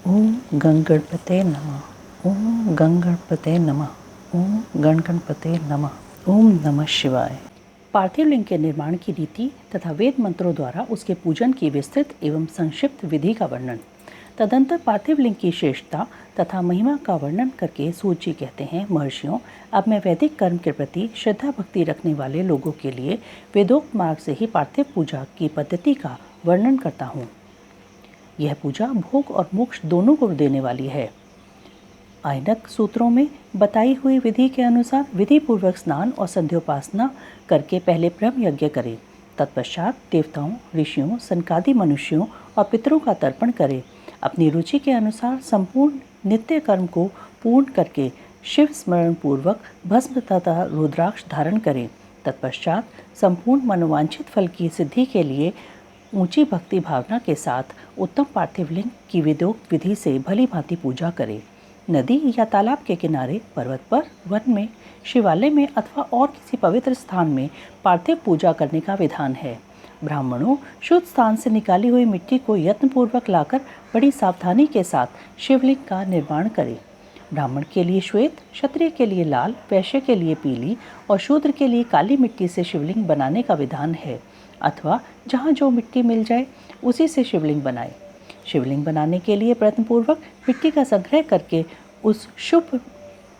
ओम गणगणपते नमः। ओम गणगणपते नमः। ओम गणगणपते नमः। ओम नमः शिवाय। पार्थिव लिंग के निर्माण की रीति तथा वेद मंत्रों द्वारा उसके पूजन की विस्तृत एवं संक्षिप्त विधि का वर्णन। तदंतर पार्थिव लिंग की श्रेष्ठता तथा महिमा का वर्णन करके सूत जी कहते हैं, महर्षियों, अब मैं वैदिक कर्म के प्रति श्रद्धा भक्ति रखने वाले लोगों के लिए वेदोक्त मार्ग से ही पार्थिव पूजा की पद्धति का वर्णन करता हूँ। यह पूजा भोग और मोक्ष दोनों को देने वाली है। आयनक सूत्रों में बताई हुई विधि के अनुसार विधि पूर्वक स्नान और संध्योपासना करके पहले ब्रह्म यज्ञ करें। तत्पश्चात देवताओं, ऋषियों, सनकादि मनुष्यों और पितरों का तर्पण करें। अपनी रुचि के अनुसार संपूर्ण नित्य कर्म को पूर्ण करके शिव स्मरण पूर्वक भस्म तथा रुद्राक्ष धारण करें। तत्पश्चात संपूर्ण मनोवांछित फल की सिद्धि के लिए ऊंची भक्ति भावना के साथ उत्तम पार्थिव लिंग की वेदोक्त विधि से भली भांति पूजा करें। नदी या तालाब के किनारे, पर्वत पर, वन में, शिवालय में अथवा और किसी पवित्र स्थान में पार्थिव पूजा करने का विधान है। ब्राह्मणों शुद्ध स्थान से निकाली हुई मिट्टी को यत्नपूर्वक लाकर बड़ी सावधानी के साथ शिवलिंग का निर्माण करें। ब्राह्मण के लिए श्वेत, क्षत्रिय के लिए लाल, वैश्य के लिए पीली और शूद्र के लिए काली मिट्टी से शिवलिंग बनाने का विधान है, अथवा जहाँ जो मिट्टी मिल जाए उसी से शिवलिंग बनाए। शिवलिंग बनाने के लिए प्रयत्नपूर्वक मिट्टी का संग्रह करके उस शुभ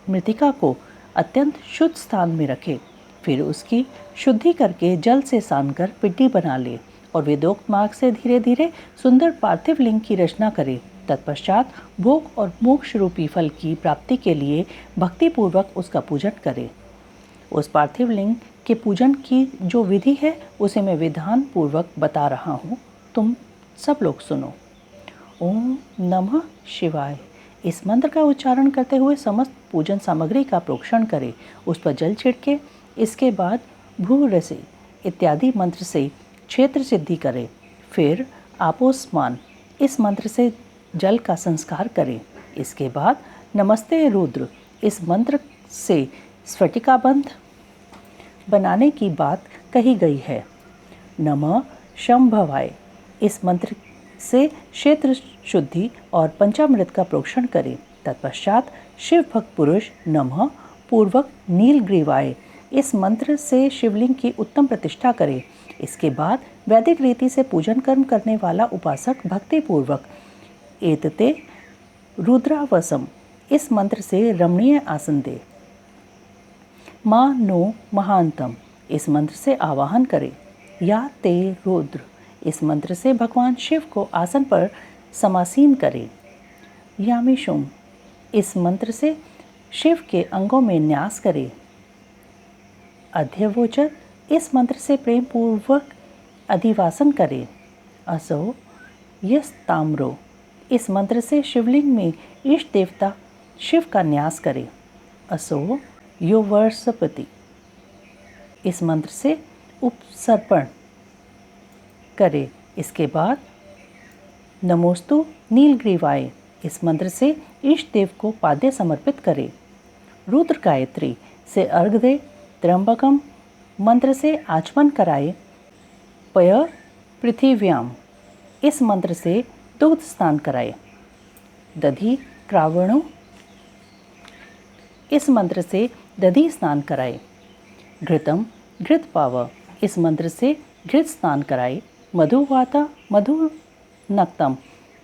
मृतिका को अत्यंत शुद्ध स्थान में रखें। फिर उसकी शुद्धि करके जल से सान कर पिड्डी बना ले और वेदोक्त मार्ग से धीरे धीरे सुंदर पार्थिव लिंग की रचना करें। तत्पश्चात भोग और मोक्ष रूपी फल की प्राप्ति के लिए भक्तिपूर्वक उसका पूजन करें। उस पार्थिव लिंग के पूजन की जो विधि है उसे मैं विधान पूर्वक बता रहा हूँ, तुम सब लोग सुनो। ओम नमः शिवाय। इस मंत्र का उच्चारण करते हुए समस्त पूजन सामग्री का प्रोक्षण करें, उस पर जल छिड़के। इसके बाद भूरसे इत्यादि मंत्र से क्षेत्र सिद्धि करें। फिर आपोस्मान इस मंत्र से जल का संस्कार करें। इसके बाद नमस्ते रुद्र इस मंत्र से स्फटिकाबंध बनाने की बात कही गई है। नमः शंभवाय इस मंत्र से क्षेत्र शुद्धि और पंचामृत का प्रोक्षण करें। तत्पश्चात शिव भक्त पुरुष नमः पूर्वक नीलग्रीवाय इस मंत्र से शिवलिंग की उत्तम प्रतिष्ठा करें। इसके बाद वैदिक रीति से पूजन कर्म करने वाला उपासक भक्ति पूर्वक एतते रुद्रावसम इस मंत्र से रमणीय आसन दे। माँ नो महानतम इस मंत्र से आवाहन करें। या ते रुद्र इस मंत्र से भगवान शिव को आसन पर समासीन करें। यामिशुम इस मंत्र से शिव के अंगों में न्यास करें। अध्यवोचर इस मंत्र से प्रेम पूर्वक अधिवासन करें। असो यस्ताम्रो इस मंत्र से शिवलिंग में इष्ट देवता शिव का न्यास करें। असो योवर्षपति इस मंत्र से उपसर्पण करें। इसके बाद नमोस्तु नीलग्रीवाय इस मंत्र से इष्ट देव को पाद्य समर्पित करें। रुद्र गायत्री से अर्घ दे। त्र्यंबकम मंत्र से आचमन कराए। पय पृथिव्याम इस मंत्र से दुग्ध स्नान कराए। दधि क्रावणो इस मंत्र से दधि स्नान कराए। घृतम घृत पाव इस मंत्र से घृत स्नान कराए। मधुवाता मधु नक्तम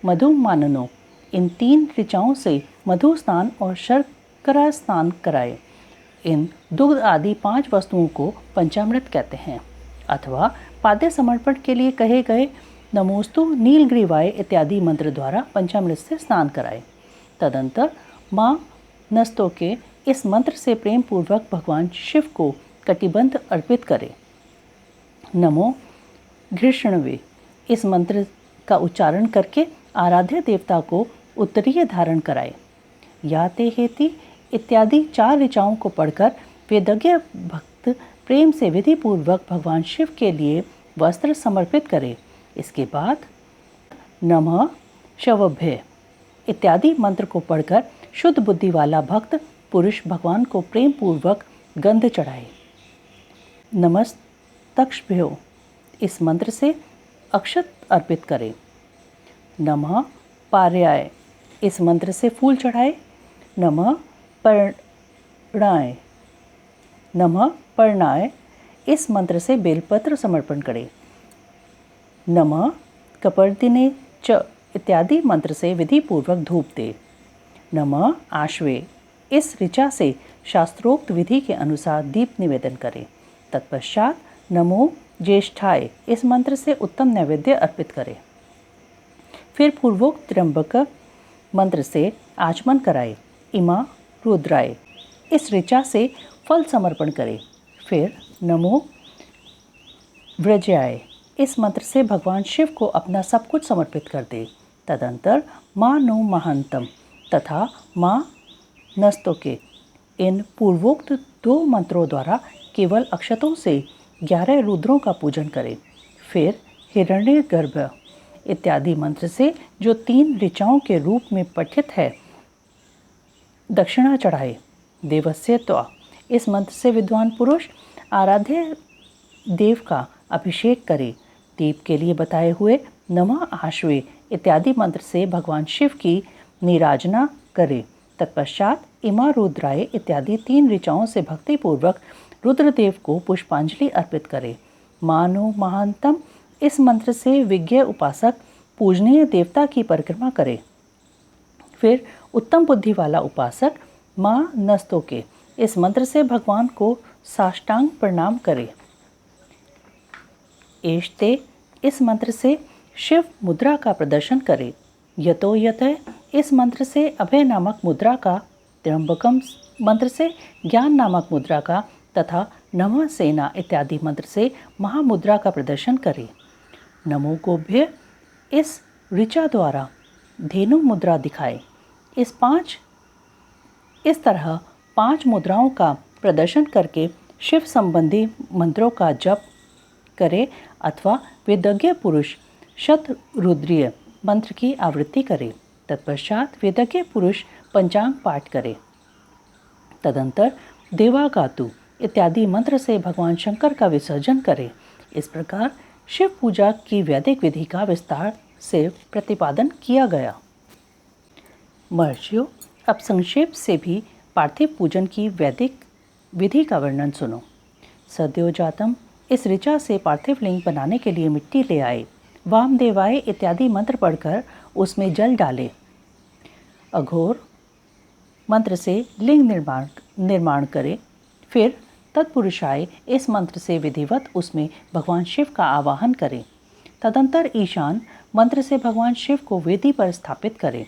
मधु माननो इन 3 ऋचाओं से मधु स्नान और शर्करा स्नान कराए। इन दुग्ध आदि 5 वस्तुओं को पंचामृत कहते हैं। अथवा पाद्य समर्पण के लिए कहे गए नमोस्तु नीलग्रीवाय इत्यादि मंत्र द्वारा पंचामृत से स्नान कराए। तदंतर माँ नस्तों के इस मंत्र से प्रेम पूर्वक भगवान शिव को कटिबंध अर्पित करें। नमो घृष्णवे इस मंत्र का उच्चारण करके आराध्य देवता को उत्तरीय धारण कराए। या ते हेति इत्यादि 4 ऋचाओं को पढ़कर वेदज्ञ भक्त प्रेम से विधि पूर्वक भगवान शिव के लिए वस्त्र समर्पित करें। इसके बाद नमः शवभ्य इत्यादि मंत्र को पढ़कर शुद्ध बुद्धि वाला भक्त पुरुष भगवान को प्रेम पूर्वक गंध चढ़ाए। नमस्तक्षभ्यो इस मंत्र से अक्षत अर्पित करें। नमः पार्याय इस मंत्र से फूल चढ़ाए। नमः पर्णाय, नमः पर्णाय, इस मंत्र से बेलपत्र समर्पण करें। नमः कपर्दिने च इत्यादि मंत्र से विधि पूर्वक धूप दे। नमः आश्वे, इस ऋचा से शास्त्रोक्त विधि के अनुसार दीप निवेदन करें। तत्पश्चात नमो ज्येष्ठाय, इस मंत्र से उत्तम नैवेद्य अर्पित करें। फिर पूर्वोक्त त्र्यंबक मंत्र से आचमन कराए। इमा रुद्राय, इस ऋचा से फल समर्पण करें। फिर नमो व्रजाय, इस मंत्र से भगवान शिव को अपना सब कुछ समर्पित कर दे। तदंतर माँ नो महांतम तथा माँ नस्तोके, इन पूर्वोक्त 2 मंत्रों द्वारा केवल अक्षतों से 11 रुद्रों का पूजन करें। फिर हिरण्यगर्भ इत्यादि मंत्र से जो 3 ऋचाओं के रूप में पठित है दक्षिणा चढ़ाए। देवस्य त्वा, इस मंत्र से विद्वान पुरुष आराध्य देव का अभिषेक करे। दीप के लिए बताए हुए नमः आश्वे इत्यादि मंत्र से भगवान शिव की नीराजना करे। तत्पश्चात इमा रुद्राय इत्यादि 3 ऋचाओं से भक्तिपूर्वक रुद्रदेव को पुष्पांजलि अर्पित करे। मानो महांतम, इस मंत्र से विज्ञ उपासक पूजनीय देवता की परिक्रमा करे। फिर उत्तम बुद्धि वाला उपासक माँ नस्तोके, इस मंत्र से भगवान को साष्टांग प्रणाम करे। एष्ते, इस मंत्र से शिव मुद्रा का प्रदर्शन करे। यतो यतः, इस मंत्र से अभय नामक मुद्रा का, त्र्यंबकम मंत्र से ज्ञान नामक मुद्रा का तथा नमः सेना इत्यादि मंत्र से महामुद्रा का प्रदर्शन करे। नमो गोभ्य, इस ऋचा द्वारा धेनु मुद्रा दिखाए। इस तरह 5 मुद्राओं का प्रदर्शन करके शिव संबंधी मंत्रों का जप करे अथवा वेदज्ञ पुरुष शतरुद्रीय मंत्र की आवृत्ति करे। तत्पश्चात वेदज्ञ पुरुष पंचांग पाठ करे। तदंतर देवागातु इत्यादि मंत्र से भगवान शंकर का विसर्जन करे। इस प्रकार शिव पूजा की वैदिक विधि का विस्तार से प्रतिपादन किया गया। महर्षियों, अब संक्षेप से भी पार्थिव पूजन की वैदिक विधि का वर्णन सुनो। सद्योजातम, इस ऋचा से पार्थिव लिंग बनाने के लिए मिट्टी ले आए। वामदेवाय इत्यादि मंत्र पढ़कर उसमें जल डाले। अघोर मंत्र से लिंग निर्माण करे। फिर तत्पुरुषाय, इस मंत्र से विधिवत उसमें भगवान शिव का आवाहन करें। तदंतर ईशान मंत्र से भगवान शिव को वेदी पर स्थापित करें।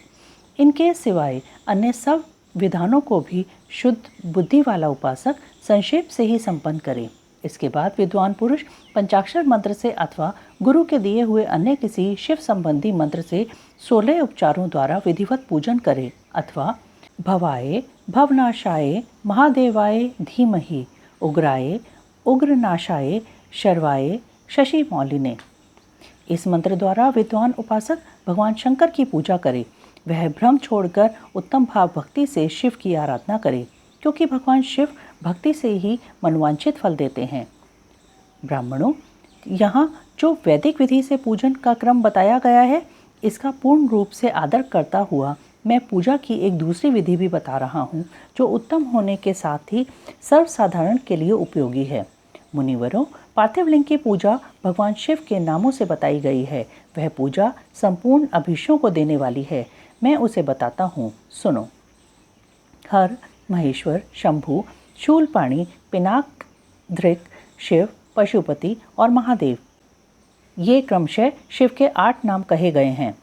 इनके सिवाय अन्य सब विधानों को भी शुद्ध बुद्धि वाला उपासक संक्षेप से ही संपन्न करे। इसके बाद विद्वान पुरुष पंचाक्षर मंत्र से अथवा गुरु के दिए हुए अन्य किसी शिव संबंधी मंत्र से 16 उपचारों द्वारा विधिवत पूजन करे अथवा भवाय भवनाशाय महादेवाय धीमहि उग्राय उग्रनाशाय शर्वाय शशि मौलिने, इस मंत्र द्वारा विद्वान उपासक भगवान शंकर की पूजा करे। वह भ्रम छोड़कर उत्तम भाव भक्ति से शिव की आराधना करे, क्योंकि भगवान शिव भक्ति से ही मनवांछित फल देते हैं। ब्राह्मणों, यहाँ जो वैदिक विधि से पूजन का क्रम बताया गया है, इसका पूर्ण रूप से आदर करता हुआ मैं पूजा की एक दूसरी विधि भी बता रहा हूँ, जो उत्तम होने के साथ ही सर्वसाधारण के लिए उपयोगी है। मुनिवरों, पार्थिव लिंग की पूजा भगवान शिव के नामों से बताई गई है। वह पूजा संपूर्ण अभीष्टों को देने वाली है। मैं उसे बताता हूँ, सुनो। हर, महेश्वर, शंभु, शूलपाणी, पिनाक, धृक, शिव, पशुपति और महादेव, ये क्रमशः शिव के 8 नाम कहे गए हैं।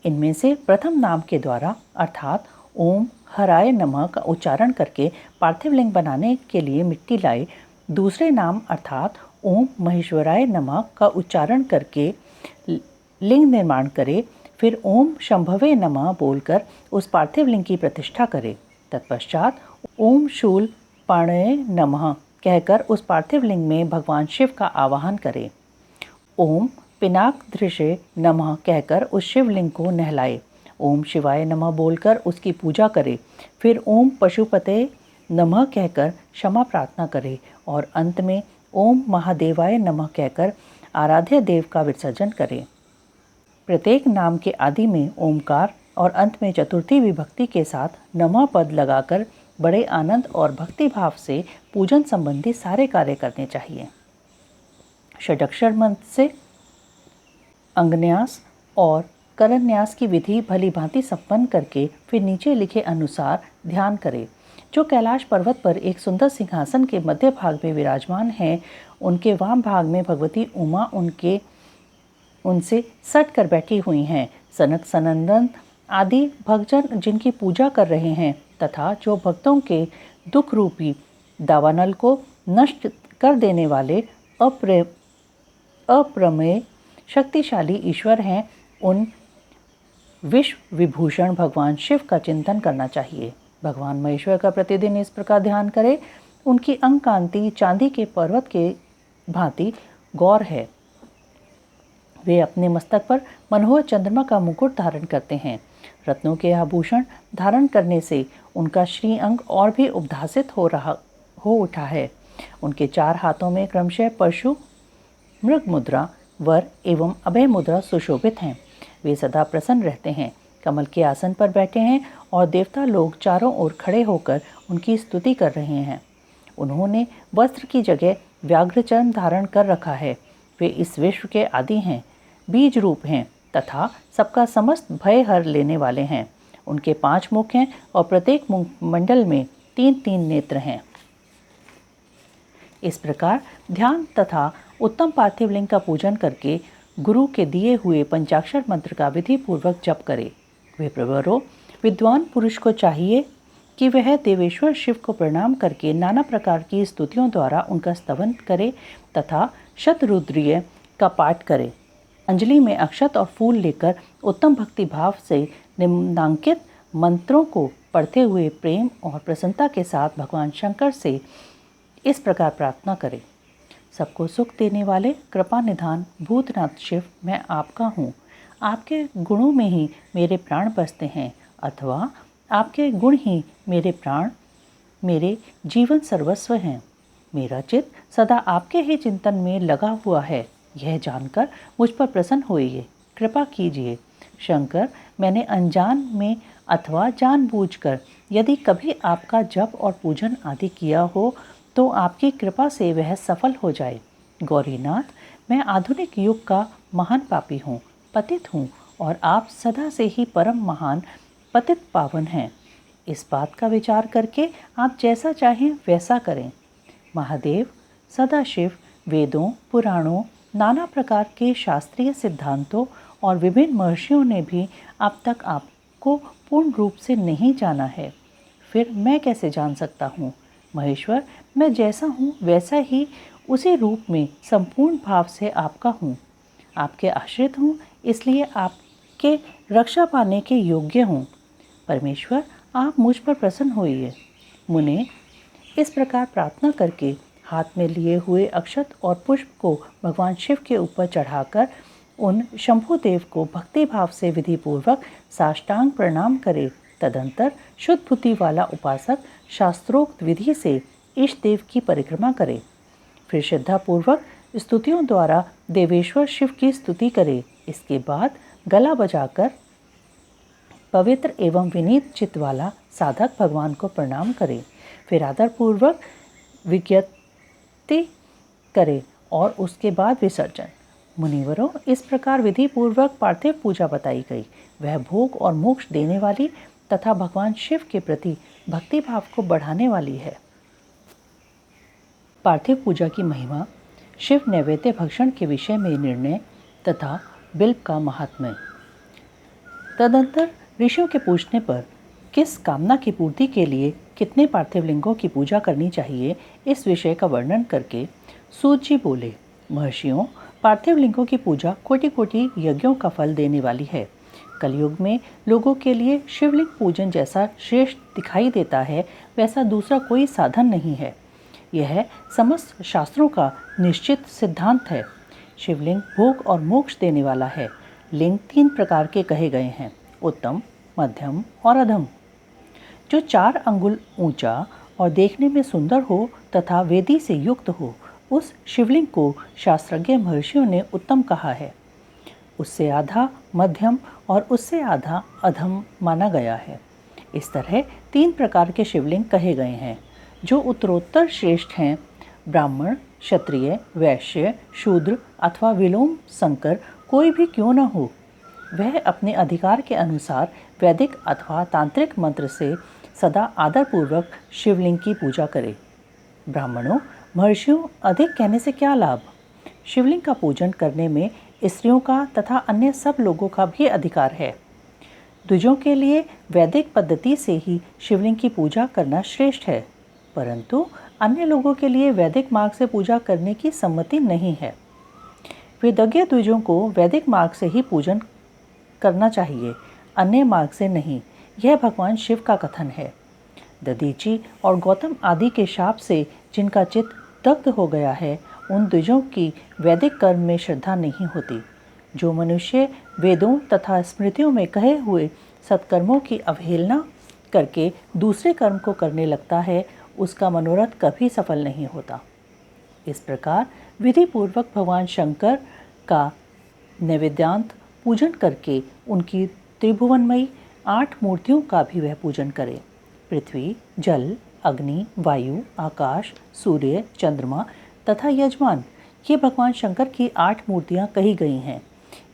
इनमें से प्रथम नाम के द्वारा अर्थात ओम हराय नमः का उच्चारण करके पार्थिव लिंग बनाने के लिए मिट्टी लाए। दूसरे नाम अर्थात ओम महेश्वराय नमः का उच्चारण करके लिंग निर्माण करे। फिर ओम शंभवे नमः बोलकर उस पार्थिव लिंग की प्रतिष्ठा करे। तत्पश्चात ओम शूल पाणय नमः कहकर उस पार्थिव लिंग में भगवान शिव का आवाहन करे। ओम पिनाक दृशे नमः कहकर उस शिवलिंग को नहलाए। ओम शिवाय नमः बोलकर उसकी पूजा करे। फिर ओम पशुपते नमः कहकर क्षमा प्रार्थना करे और अंत में ओम महादेवाय नमः कहकर आराध्य देव का विसर्जन करे। प्रत्येक नाम के आदि में ओमकार और अंत में चतुर्थी विभक्ति के साथ नमः पद लगाकर बड़े आनंद और भक्ति भाव से पूजन संबंधी सारे कार्य करने चाहिए। षडक्षर मंत्र से अंगन्यास और करन्यास की विधि भली भांति संपन्न करके फिर नीचे लिखे अनुसार ध्यान करें। जो कैलाश पर्वत पर एक सुंदर सिंहासन के मध्य भाग में विराजमान हैं, उनके वाम भाग में भगवती उमा उनसे सट कर बैठी हुई हैं। सनक सनंदन आदि भक्तजन जिनकी पूजा कर रहे हैं तथा जो भक्तों के दुख रूपी दावानल को नष्ट कर देने वाले अप्रमेय शक्तिशाली ईश्वर हैं, उन विश्व विभूषण भगवान शिव का चिंतन करना चाहिए। भगवान महेश्वर का प्रतिदिन इस प्रकार ध्यान करें। उनकी अंग कांति चांदी के पर्वत के भांति गौर है। वे अपने मस्तक पर मनोहर चंद्रमा का मुकुट धारण करते हैं। रत्नों के आभूषण धारण करने से उनका श्री अंग और भी उद्भासित हो उठा है। उनके 4 हाथों में क्रमशः परशु, मृग मुद्रा, वर एवं अभय मुद्रा सुशोभित हैं। वे सदा प्रसन्न रहते हैं, कमल के आसन पर बैठे हैं और देवता लोग चारों ओर खड़े होकर उनकी स्तुति कर रहे हैं। उन्होंने वस्त्र की जगह व्याघ्रचर्म धारण कर रखा है। वे इस विश्व के आदि हैं, बीज रूप हैं तथा सबका समस्त भय हर लेने वाले हैं। उनके 5 मुख हैं और प्रत्येक मंडल में 3-3 नेत्र हैं। इस प्रकार ध्यान तथा उत्तम पार्थिव लिंग का पूजन करके गुरु के दिए हुए पंचाक्षर मंत्र का विधि पूर्वक जप करे। वे प्रवरों विद्वान पुरुष को चाहिए कि वह देवेश्वर शिव को प्रणाम करके नाना प्रकार की स्तुतियों द्वारा उनका स्तवन करे तथा शतरुद्रीय का पाठ करे। अंजलि में अक्षत और फूल लेकर उत्तम भक्ति भाव से निम्नांकित मंत्रों को पढ़ते हुए प्रेम और प्रसन्नता के साथ भगवान शंकर से इस प्रकार प्रार्थना करें। सबको सुख देने वाले कृपा निधान भूतनाथ शिव, मैं आपका हूँ। आपके गुणों में ही मेरे प्राण बसते हैं, अथवा आपके गुण ही मेरे प्राण, मेरे जीवन सर्वस्व हैं। मेरा चित्त सदा आपके ही चिंतन में लगा हुआ है। यह जानकर मुझ पर प्रसन्न होइए, कृपा कीजिए। शंकर, मैंने अनजान में अथवा जानबूझकर यदि कभी आपका जप और पूजन आदि किया हो तो आपकी कृपा से वह सफल हो जाए। गौरीनाथ, मैं आधुनिक युग का महान पापी हूँ, पतित हूँ और आप सदा से ही परम महान पतित पावन हैं। इस बात का विचार करके आप जैसा चाहें वैसा करें। महादेव, सदाशिव, वेदों, पुराणों, नाना प्रकार के शास्त्रीय सिद्धांतों और विभिन्न महर्षियों ने भी अब तक आपको पूर्ण रूप से नहीं जाना है। फिर मैं कैसे जान सकता हूँ? महेश्वर, मैं जैसा हूँ वैसा ही उसी रूप में संपूर्ण भाव से आपका हूँ। आपके आश्रित हूँ, इसलिए आपके रक्षा पाने के योग्य हूँ। परमेश्वर, आप मुझ पर प्रसन्न होइए। मुने इस प्रकार प्रार्थना करके हाथ में लिए हुए अक्षत और पुष्प को भगवान शिव के ऊपर चढ़ाकर उन शंभुदेव को भक्ति भाव से विधि पूर्वक साष्टांग प्रणाम करे। तदंतर शुद्ध बुद्धि वाला उपासक शास्त्रोक्त विधि से इष्ट देव की परिक्रमा करे। फिर श्रद्धा पूर्वक स्तुतियों द्वारा देवेश्वर शिव की स्तुति करे। इसके बाद गला बजाकर पवित्र एवं विनीत चित्त वाला साधक भगवान को प्रणाम करे। फिर आदर पूर्वक विज्ञप्ति करे और उसके बाद विसर्जन। मुनिवरों, इस प्रकार विधि पूर्वक पार्थिव पूजा बताई गई। वह भोग और मोक्ष देने वाली तथा भगवान शिव के प्रति भक्ति भाव को बढ़ाने वाली है। पार्थिव पूजा की महिमा, शिव नैवेद्य भक्षण के विषय में निर्णय तथा बिल्व का महात्म्य। तदंतर ऋषियों के पूछने पर किस कामना की पूर्ति के लिए कितने पार्थिव लिंगों की पूजा करनी चाहिए, इस विषय का वर्णन करके सूत जी बोले, महर्षियों, पार्थिव लिंगों की पूजा कोटि कोटि यज्ञों का फल देने वाली है। कलयुग में लोगों के लिए शिवलिंग पूजन जैसा श्रेष्ठ दिखाई देता है, वैसा दूसरा कोई साधन नहीं है। यह समस्त शास्त्रों का निश्चित सिद्धांत है। शिवलिंग भोग और मोक्ष देने वाला है। लिंग 3 प्रकार के कहे गए हैं, उत्तम, मध्यम और अधम। जो 4 अंगुल ऊंचा और देखने में सुंदर हो तथा वेदी से युक्त हो, उस शिवलिंग को शास्त्रज्ञ महर्षियों ने उत्तम कहा है। उससे आधा मध्यम और उससे आधा अधम माना गया है। इस तरह 3 प्रकार के शिवलिंग कहे गए हैं जो उत्तरोत्तर श्रेष्ठ हैं। ब्राह्मण, क्षत्रिय, वैश्य, शूद्र अथवा विलोम संकर कोई भी क्यों न हो, वह अपने अधिकार के अनुसार वैदिक अथवा तांत्रिक मंत्र से सदा आदरपूर्वक शिवलिंग की पूजा करे। ब्राह्मणों, महर्षियों, अधिक कहने से क्या लाभ? शिवलिंग का पूजन करने में स्त्रियों का तथा अन्य सब लोगों का भी अधिकार है। द्विजों के लिए वैदिक पद्धति से ही शिवलिंग की पूजा करना श्रेष्ठ है, परंतु अन्य लोगों के लिए वैदिक मार्ग से पूजा करने की सम्मति नहीं है। वेदज्ञ द्विजों को वैदिक मार्ग से ही पूजन करना चाहिए, अन्य मार्ग से नहीं। यह भगवान शिव का कथन है। दधीची और गौतम आदि के शाप से जिनका चित्त दग्ध हो गया है, उन द्विजों की वैदिक कर्म में श्रद्धा नहीं होती। जो मनुष्य वेदों तथा स्मृतियों में कहे हुए सत्कर्मों की अवहेलना करके दूसरे कर्म को करने लगता है, उसका मनोरथ कभी सफल नहीं होता। इस प्रकार विधि पूर्वक भगवान शंकर का नैवेद्यांत पूजन करके उनकी त्रिभुवनमयी 8 मूर्तियों का भी वह पूजन करे। पृथ्वी, जल, अग्नि, वायु, आकाश, सूर्य, चंद्रमा तथा यजमान, ये भगवान शंकर की 8 मूर्तियां कही गई हैं।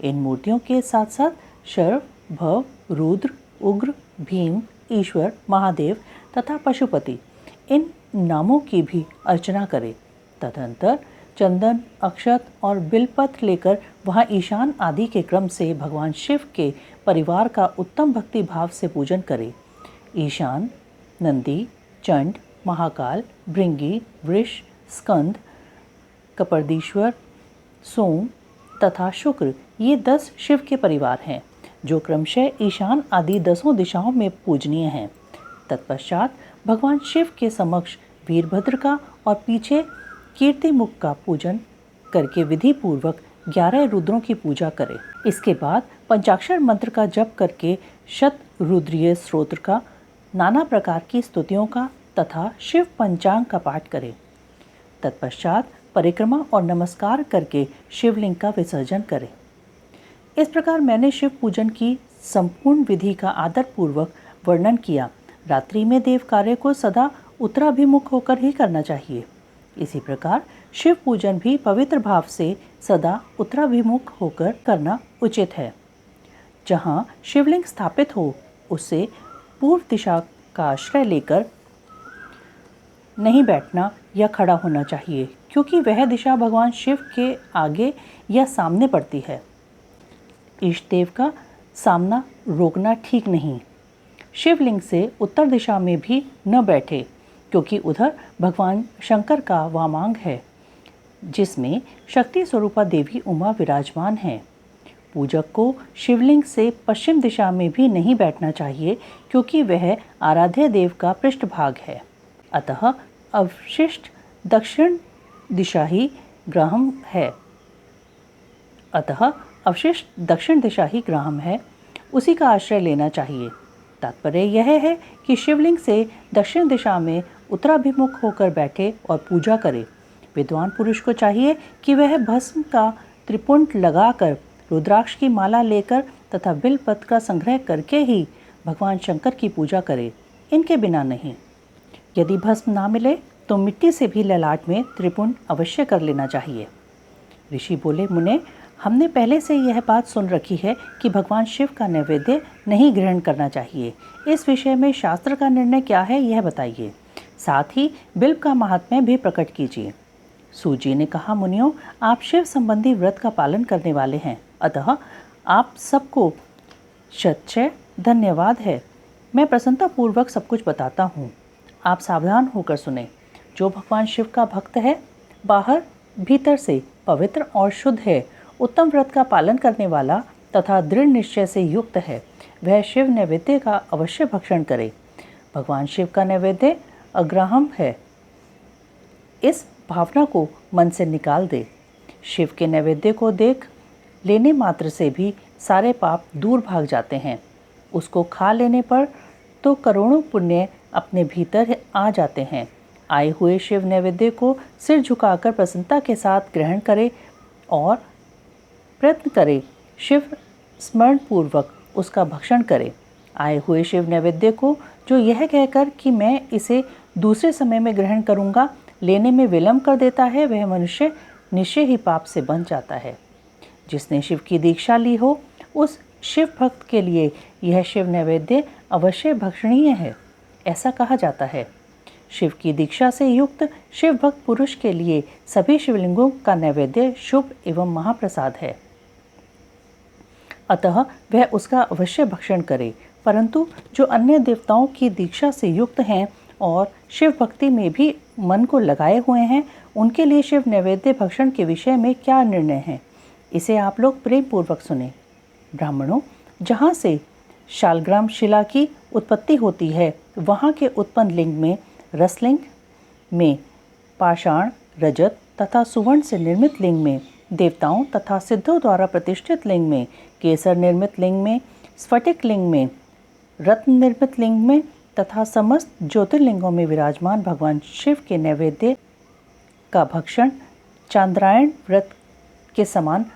इन मूर्तियों के साथ साथ शर्व, भव, रुद्र, उग्र, भीम, ईश्वर, महादेव तथा पशुपति, इन नामों की भी अर्चना करे। तदनंतर चंदन, अक्षत और बिलपत्र लेकर वहाँ ईशान आदि के क्रम से भगवान शिव के परिवार का उत्तम भक्ति भाव से पूजन करे। ईशान, नंदी, चंड, महाकाल, भृंगी, वृष, स्कंद, कपर्दीश्वर, सोम तथा शुक्र, ये 10 शिव के परिवार हैं जो क्रमशः ईशान आदि 10 दिशाओं में पूजनीय हैं। तत्पश्चात भगवान शिव के समक्ष वीरभद्र का और पीछे कीर्तिमुख का पूजन करके विधि पूर्वक 11 रुद्रों की पूजा करें। इसके बाद पंचाक्षर मंत्र का जप करके शत रुद्रीय स्तोत्र का, नाना प्रकार की स्तुतियों का तथा शिव पंचांग का पाठ करें। तत्पश्चात परिक्रमा और नमस्कार करके शिवलिंग का विसर्जन करें। इस प्रकार मैंने शिव पूजन की संपूर्ण विधि का आदर पूर्वक वर्णन किया। रात्रि में देव कार्य को सदा उत्तराभिमुख होकर ही करना चाहिए। इसी प्रकार शिव पूजन भी पवित्र भाव से सदा उत्तराभिमुख होकर करना उचित है। जहाँ शिवलिंग स्थापित हो उससे पूर्व दिशा का आश्रय लेकर नहीं बैठना या खड़ा होना चाहिए, क्योंकि वह दिशा भगवान शिव के आगे या सामने पड़ती है। इष्ट देव का सामना रोकना ठीक नहीं। शिवलिंग से उत्तर दिशा में भी न बैठे, क्योंकि उधर भगवान शंकर का वामांग है, जिसमें शक्ति स्वरूपा देवी उमा विराजमान है। पूजक को शिवलिंग से पश्चिम दिशा में भी नहीं बैठना चाहिए, क्योंकि वह आराध्य देव का पृष्ठभाग है। अतः अवशिष्ट दक्षिण दिशा ही ग्राह्य है, उसी का आश्रय लेना चाहिए। तात्पर्य यह है कि शिवलिंग से दक्षिण दिशा में उत्तराभिमुख होकर बैठे और पूजा करे। विद्वान पुरुष को चाहिए कि वह भस्म का त्रिपुंड लगाकर, रुद्राक्ष की माला लेकर तथा बिलपत्र का संग्रह करके ही भगवान शंकर की पूजा करे, इनके बिना नहीं। यदि भस्म ना मिले तो मिट्टी से भी ललाट में त्रिपुंड अवश्य कर लेना चाहिए। ऋषि बोले, मुने, हमने पहले से यह बात सुन रखी है कि भगवान शिव का नैवेद्य नहीं ग्रहण करना चाहिए। इस विषय में शास्त्र का निर्णय क्या है, यह बताइए। साथ ही बिल्व का महात्म्य भी प्रकट कीजिए। सूजी ने कहा, मुनियों, आप शिव संबंधी व्रत का पालन करने वाले हैं, अतः आप सबको शतशः धन्यवाद है। मैं प्रसन्नतापूर्वक सब कुछ बताता हूँ, आप सावधान होकर सुने। जो भगवान शिव का भक्त है, बाहर भीतर से पवित्र और शुद्ध है, उत्तम व्रत का पालन करने वाला तथा दृढ़ निश्चय से युक्त है, वह शिव नैवेद्य का अवश्य भक्षण करे। भगवान शिव का नैवेद्य अग्राह्य है, इस भावना को मन से निकाल दे। शिव के नैवेद्य को देख लेने मात्र से भी सारे पाप दूर भाग जाते हैं। उसको खा लेने पर तो करोड़ों पुण्य अपने भीतर आ जाते हैं। आए हुए शिव नैवेद्य को सिर झुकाकर प्रसन्नता के साथ ग्रहण करे और प्रयत्न करे शिव स्मरण पूर्वक उसका भक्षण करे। आए हुए शिव नैवेद्य को जो यह कहकर कि मैं इसे दूसरे समय में ग्रहण करूंगा लेने में विलंब कर देता है, वह मनुष्य निश्चय ही पाप से बंध जाता है। जिसने शिव की दीक्षा ली हो उस शिव भक्त के लिए यह शिव नैवेद्य अवश्य भक्षणीय है, ऐसा कहा जाता है। शिव की दीक्षा से युक्त शिव भक्त पुरुष के लिए सभी शिवलिंगों का नैवेद्य शुभ एवं महाप्रसाद है, अतः वह उसका अवश्य भक्षण करे। परंतु जो अन्य देवताओं की दीक्षा से युक्त हैं और शिव भक्ति में भी मन को लगाए हुए हैं, उनके लिए शिव नैवेद्य भक्षण के विषय में क्या निर्णय है, इसे आप लोग प्रेम पूर्वक सुने। ब्राह्मणों, जहाँ से शालग्राम शिला की उत्पत्ति होती है, वहाँ के उत्पन्न लिंग में रसलिंग में पाषाण, रजत तथा सुवर्ण से निर्मित लिंग में देवताओं तथा सिद्धों द्वारा प्रतिष्ठित लिंग में, केसर निर्मित लिंग में, स्फटिक लिंग में, रत्न निर्मित लिंग में तथा समस्त ज्योतिर्लिंगों में विराजमान भगवान शिव के नैवेद्य का भक्षण चांद्रायण व्रत के समान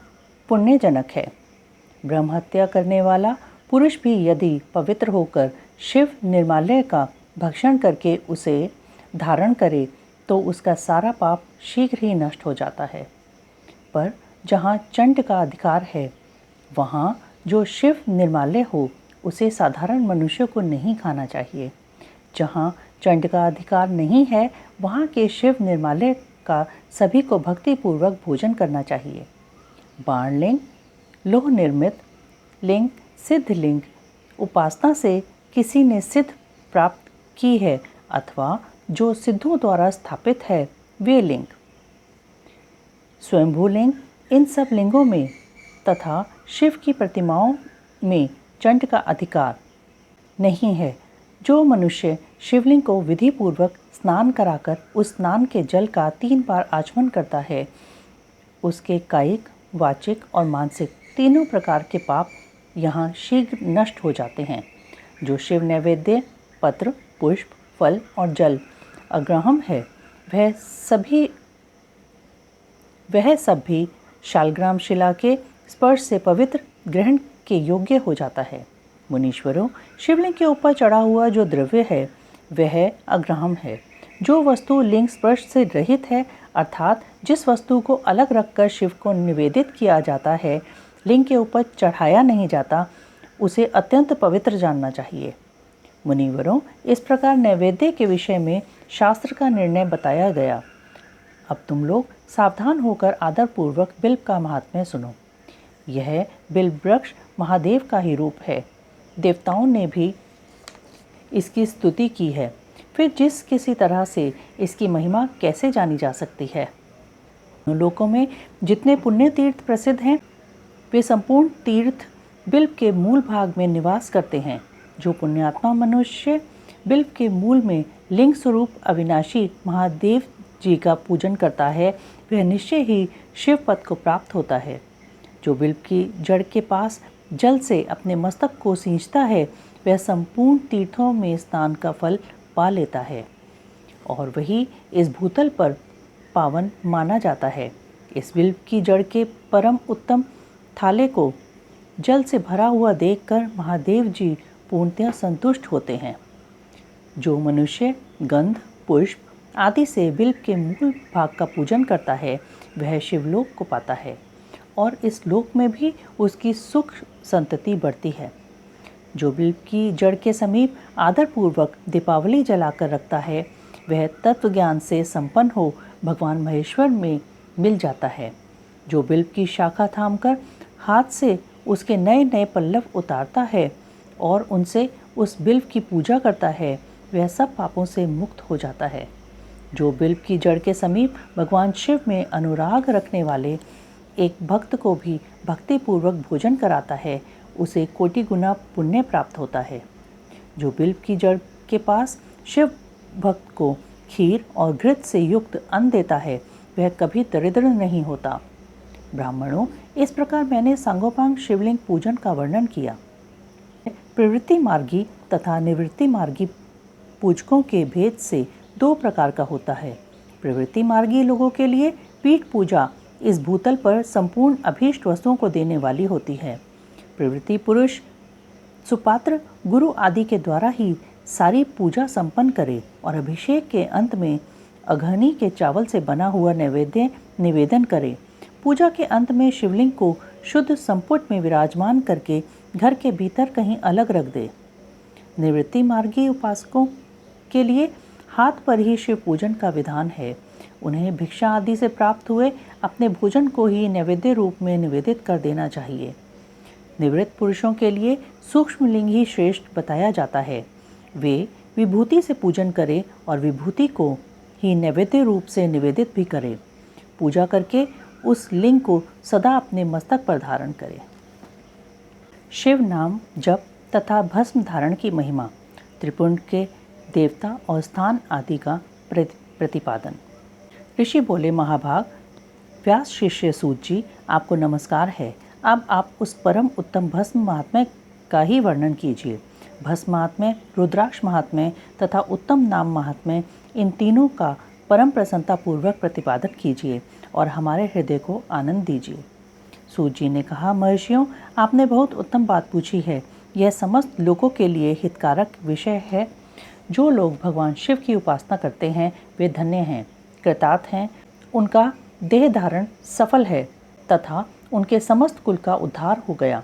पुण्यजनक है। ब्रह्म हत्या करने वाला पुरुष भी यदि पवित्र होकर शिव निर्माल्य का भक्षण करके उसे धारण करे तो उसका सारा पाप शीघ्र ही नष्ट हो जाता है। पर जहाँ चंड का अधिकार है, वहाँ जो शिव निर्माल्य हो उसे साधारण मनुष्य को नहीं खाना चाहिए। जहाँ चंड का अधिकार नहीं है, वहाँ के शिव निर्माल्य का सभी को भक्तिपूर्वक भोजन करना चाहिए। बाणलिंग, लोह निर्मित लिंग, सिद्ध लिंग, उपासना से किसी ने सिद्ध प्राप्त की है अथवा जो सिद्धों द्वारा स्थापित है, वे लिंग। स्वयंभू लिंग, इन सब लिंगों में तथा शिव की प्रतिमाओं में चंड का अधिकार नहीं है। जो मनुष्य शिवलिंग को विधि पूर्वक स्नान कराकर उस स्नान के जल का 3 बार आचमन करता है, उसके कायिक, वाचिक और मानसिक तीनों प्रकार के पाप यहाँ शीघ्र नष्ट हो जाते हैं। जो शिव नैवेद्य पत्र, पुष्प, फल और जल अग्राह्य है, वह सब भी शालग्राम शिला के स्पर्श से पवित्र ग्रहण के योग्य हो जाता है। मुनीश्वरों, शिवलिंग के ऊपर चढ़ा हुआ जो द्रव्य है वह अग्राह्य है। जो वस्तु लिंग स्पर्श से रहित है, अर्थात जिस वस्तु को अलग रखकर शिव को निवेदित किया जाता है, लिंग के ऊपर चढ़ाया नहीं जाता, उसे अत्यंत पवित्र जानना चाहिए। मुनिवरों, इस प्रकार नैवेद्य के विषय में शास्त्र का निर्णय बताया गया। अब तुम लोग सावधान होकर आदरपूर्वक बिल्व का महात्म्य सुनो। यह बिल्व वृक्ष महादेव का ही रूप है। देवताओं ने भी इसकी स्तुति की है। फिर जिस किसी तरह से इसकी महिमा कैसे जानी जा सकती है। लोकों में जितने पुण्य तीर्थ प्रसिद्ध हैं, वे संपूर्ण तीर्थ बिल्व के मूल भाग में निवास करते हैं। जो पुण्यात्मा मनुष्य बिल्व के मूल में लिंग स्वरूप अविनाशी महादेव जी का पूजन करता है, वह निश्चय ही शिव पद को प्राप्त होता है। जो बिल्व की जड़ के पास जल से अपने मस्तक को सींचता है, वह संपूर्ण तीर्थों में स्नान का फल पा लेता है और वही इस भूतल पर पावन माना जाता है। इस बिल्व की जड़ के परम उत्तम थाले को जल से भरा हुआ देखकर महादेव जी पूर्णतः संतुष्ट होते हैं। जो मनुष्य गंध, पुष्प आदि से बिल्व के मूल भाग का पूजन करता है, वह शिवलोक को पाता है और इस लोक में भी उसकी सुख संतति बढ़ती है। जो बिल्व की जड़ के समीप आदरपूर्वक दीपावली जलाकर रखता है, वह तत्व ज्ञान से संपन्न हो भगवान महेश्वर में मिल जाता है। जो बिल्व की शाखा थामकर हाथ से उसके नए नए पल्लव उतारता है और उनसे उस बिल्व की पूजा करता है, वह सब पापों से मुक्त हो जाता है। जो बिल्व की जड़ के समीप भगवान शिव में अनुराग रखने वाले एक भक्त को भी भक्तिपूर्वक भोजन कराता है, उसे कोटि गुना पुण्य प्राप्त होता है। जो बिल्व की जड़ के पास शिव भक्त को खीर और घृत से युक्त अन्न देता है, वह कभी दरिद्र नहीं होता। ब्राह्मणों, इस प्रकार मैंने सांगोपांग शिवलिंग पूजन का वर्णन किया। प्रवृत्ति मार्गी तथा निवृत्ति मार्गी पूजकों के भेद से 2 प्रकार का होता है। प्रवृत्ति मार्गी लोगों के लिए पीठ पूजा इस भूतल पर संपूर्ण अभीष्ट वस्तुओं को देने वाली होती है। प्रवृत्ति पुरुष सुपात्र गुरु आदि के द्वारा ही सारी पूजा संपन्न करे और अभिषेक के अंत में अघनी के चावल से बना हुआ नैवेद्य निवेदन करे। पूजा के अंत में शिवलिंग को शुद्ध संपुट में विराजमान करके घर के भीतर कहीं अलग रख दे। निवृत्ति मार्गी उपासकों के लिए हाथ पर ही शिव पूजन का विधान है। उन्हें भिक्षा आदि से प्राप्त हुए अपने भोजन को ही नैवेद्य रूप में निवेदित कर देना चाहिए। निवृत्त पुरुषों के लिए सूक्ष्म लिंग ही श्रेष्ठ बताया जाता है। वे विभूति से पूजन करें और विभूति को ही नैवेद्य रूप से निवेदित भी करें। पूजा करके उस लिंग को सदा अपने मस्तक पर धारण करें। शिव नाम जप तथा भस्म धारण की महिमा, त्रिपुंड के देवता और स्थान आदि का प्रतिपादन। ऋषि बोले, महाभाग व्यास शिष्य सूत जी, आपको नमस्कार है। अब आप उस परम उत्तम भस्म महात्म्य का ही वर्णन कीजिए। भस्म महात्म्य, रुद्राक्ष महात्म्य तथा उत्तम नाम महात्म्य, इन तीनों का परम प्रसन्नता पूर्वक प्रतिपादन कीजिए और हमारे हृदय को आनंद दीजिए। सूत जी ने कहा, महर्षियों, आपने बहुत उत्तम बात पूछी है। यह समस्त लोगों के लिए हितकारक विषय है। जो लोग भगवान शिव की उपासना करते हैं वे धन्य हैं, कृतार्थ हैं, उनका देह धारण सफल है तथा उनके समस्त कुल का उद्धार हो गया।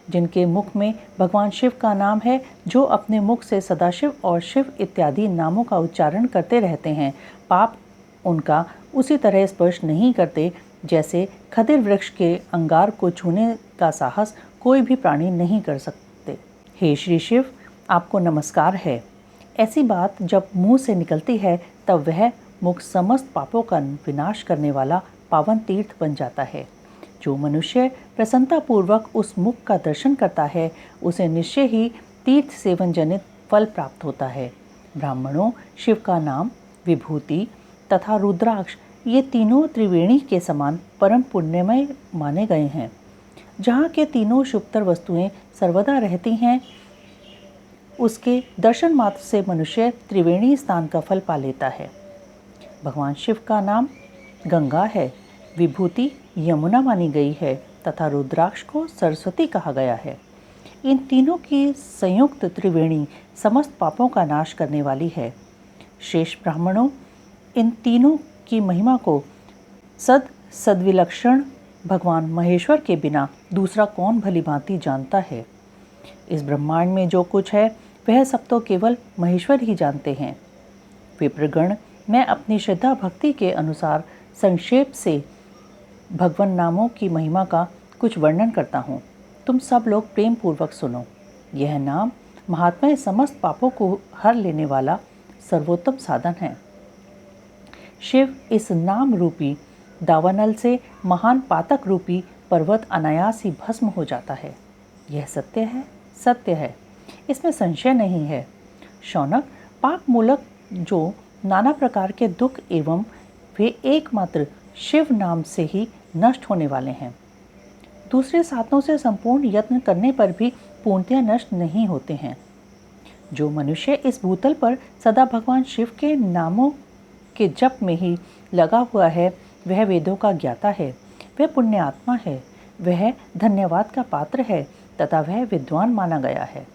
जिनके मुख में भगवान शिव का नाम है, जो अपने मुख से सदाशिव और शिव इत्यादि नामों का उच्चारण करते रहते हैं, पाप उनका उसी तरह स्पर्श नहीं करते जैसे खदिर वृक्ष के अंगार को छूने का साहस कोई भी प्राणी नहीं कर सकते। हे श्री शिव, आपको नमस्कार है। ऐसी बात जब मुंह से निकलती है तब वह मुख समस्त पापों का विनाश करने वाला पावन तीर्थ बन जाता है। जो मनुष्य प्रसन्नतापूर्वक उस मुख का दर्शन करता है, उसे निश्चय ही तीर्थ सेवन जनित फल प्राप्त होता है। ब्राह्मणों, शिव का नाम, विभूति तथा रुद्राक्ष, ये तीनों त्रिवेणी के समान परम पुण्यमय माने गए हैं। जहाँ के तीनों शुभतर वस्तुएं सर्वदा रहती हैं, उसके दर्शन मात्र से मनुष्य त्रिवेणी स्थान का फल पा लेता है। भगवान शिव का नाम गंगा है, विभूति यमुना मानी गई है तथा रुद्राक्ष को सरस्वती कहा गया है। इन तीनों की संयुक्त त्रिवेणी समस्त पापों का नाश करने वाली है। श्रेष्ठ ब्राह्मणों, इन तीनों की महिमा को सद्विलक्षण भगवान महेश्वर के बिना दूसरा कौन भली भांति जानता है। इस ब्रह्मांड में जो कुछ है वह सब तो केवल महेश्वर ही जानते हैं। विप्रगण, मैं अपनी श्रद्धा भक्ति के अनुसार संक्षेप से भगवान नामों की महिमा का कुछ वर्णन करता हूँ। तुम सब लोग प्रेम पूर्वक सुनो। यह नाम महात्मा समस्त पापों को हर लेने वाला सर्वोत्तम साधन है। शिव इस नाम रूपी दावानल से महान पातक रूपी पर्वत अनायास ही भस्म हो जाता है। यह सत्य है, सत्य है, इसमें संशय नहीं है। शौनक, पाप मूलक जो नाना प्रकार के दुख एवं वे एकमात्र शिव नाम से ही नष्ट होने वाले हैं। दूसरे साधनों से संपूर्ण यत्न करने पर भी पूर्णतया नष्ट नहीं होते हैं। जो मनुष्य इस भूतल पर सदा भगवान शिव के नामों के जप में ही लगा हुआ है, वह वेदों का ज्ञाता है, वह पुण्य आत्मा है, वह धन्यवाद का पात्र है तथा वह विद्वान माना गया है।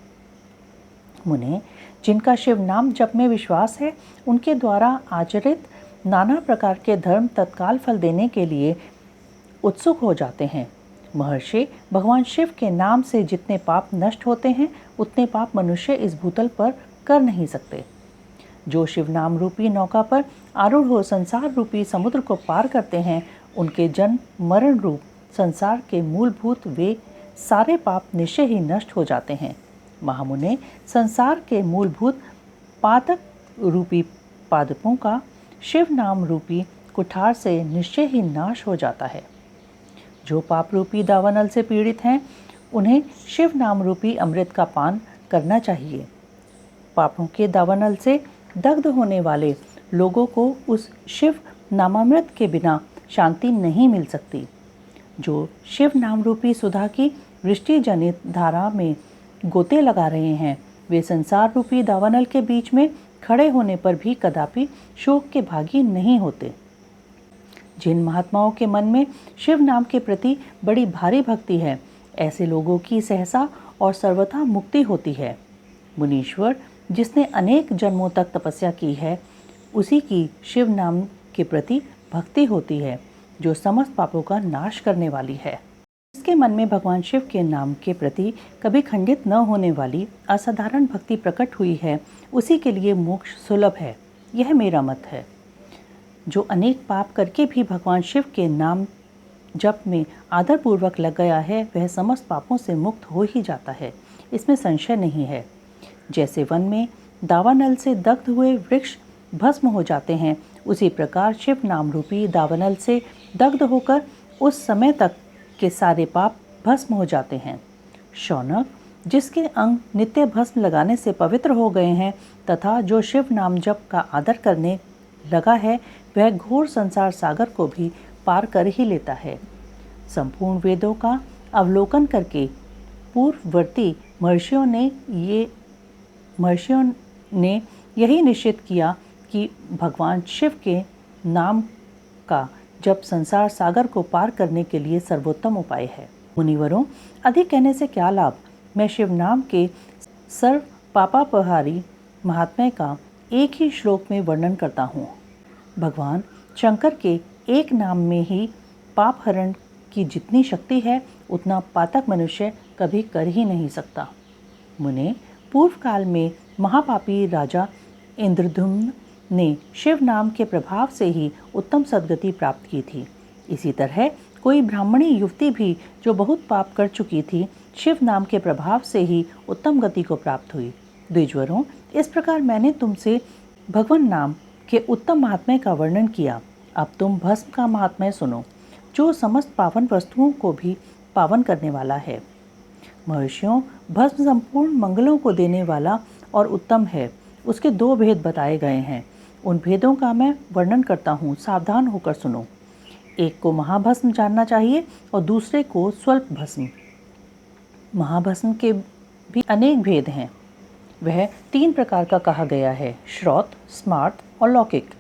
मुने, जिनका शिव नाम जप में विश्वास है, उनके द्वारा आचरित नाना प्रकार के धर्म तत्काल फल देने के लिए उत्सुक हो जाते हैं। महर्षि, भगवान शिव के नाम से जितने पाप नष्ट होते हैं, उतने पाप मनुष्य इस भूतल पर कर नहीं सकते। जो शिव नाम रूपी नौका पर आरूढ़ हो संसार रूपी समुद्र को पार करते हैं, उनके जन्म मरण रूप संसार के मूलभूत वे सारे पाप निश्चय ही नष्ट हो जाते हैं। महामुने, संसार के मूलभूत पातक रूपी पादपों का शिव नाम रूपी कुठार से निश्चय ही नाश हो जाता है। जो पाप रूपी दावानल से पीड़ित हैं, उन्हें शिव नाम रूपी अमृत का पान करना चाहिए। पापों के दावानल से दग्ध होने वाले लोगों को उस शिव नामामृत के बिना शांति नहीं मिल सकती। जो शिव नाम रूपी सुधा की वृष्टि जनित धारा में गोते लगा रहे हैं, वे संसार रूपी दावानल के बीच में खड़े होने पर भी कदापि शोक के भागी नहीं होते। जिन महात्माओं के मन में शिव नाम के प्रति बड़ी भारी भक्ति है, ऐसे लोगों की सहसा और सर्वथा मुक्ति होती है। मुनीश्वर जिसने अनेक जन्मों तक तपस्या की है, उसी की शिव नाम के प्रति भक्ति होती है, जो समस्त पापों का नाश करने वाली है। जिसके मन में भगवान शिव के नाम के प्रति कभी खंडित न होने वाली असाधारण भक्ति प्रकट हुई है, उसी के लिए मोक्ष सुलभ है। यह मेरा मत है। जो अनेक पाप करके भी भगवान शिव के नाम जप में आदरपूर्वक लग गया है, वह समस्त पापों से मुक्त हो ही जाता है, इसमें संशय नहीं है। जैसे वन में दावानल से दग्ध हुए वृक्ष भस्म हो जाते हैं, उसी प्रकार शिव नाम रूपी दावानल से दग्ध होकर उस समय तक के सारे पाप भस्म हो जाते हैं। शौनक जिसके अंग नित्य भस्म लगाने से पवित्र हो गए हैं तथा जो शिव नाम जप का आदर करने लगा है, वह घोर संसार सागर को भी पार कर ही लेता है। संपूर्ण वेदों का अवलोकन करके पूर्ववर्ती महर्षियों ने यही निश्चित किया कि भगवान शिव के नाम का जप संसार सागर को पार करने के लिए सर्वोत्तम उपाय है। मुनिवरों, अधिक कहने से क्या लाभ। मैं शिव नाम के सर्व पापापहारी महात्म्य का एक ही श्लोक में वर्णन करता हूँ। भगवान शंकर के एक नाम में ही पाप हरण की जितनी शक्ति है, उतना पातक मनुष्य कभी कर ही नहीं सकता। मुने, पूर्व काल में महापापी राजा इंद्रद्युम्न ने शिव नाम के प्रभाव से ही उत्तम सद्गति प्राप्त की थी। इसी तरह कोई ब्राह्मणी युवती भी जो बहुत पाप कर चुकी थी, शिव नाम के प्रभाव से ही उत्तम गति को प्राप्त हुई। द्विजवरों, इस प्रकार मैंने तुमसे भगवान नाम के उत्तम महात्म्य का वर्णन किया। अब तुम भस्म का महात्म्य सुनो, जो समस्त पावन वस्तुओं को भी पावन करने वाला है। महर्षियों, भस्म संपूर्ण मंगलों को देने वाला और उत्तम है। उसके दो भेद बताए गए हैं। उन भेदों का मैं वर्णन करता हूँ, सावधान होकर सुनो। एक को महाभस्म जानना चाहिए और दूसरे को स्वल्प भस्म। महाभस्म के भी अनेक भेद हैं। वह 3 प्रकार का कहा गया है, श्रौत, स्मार्त और लौकिक।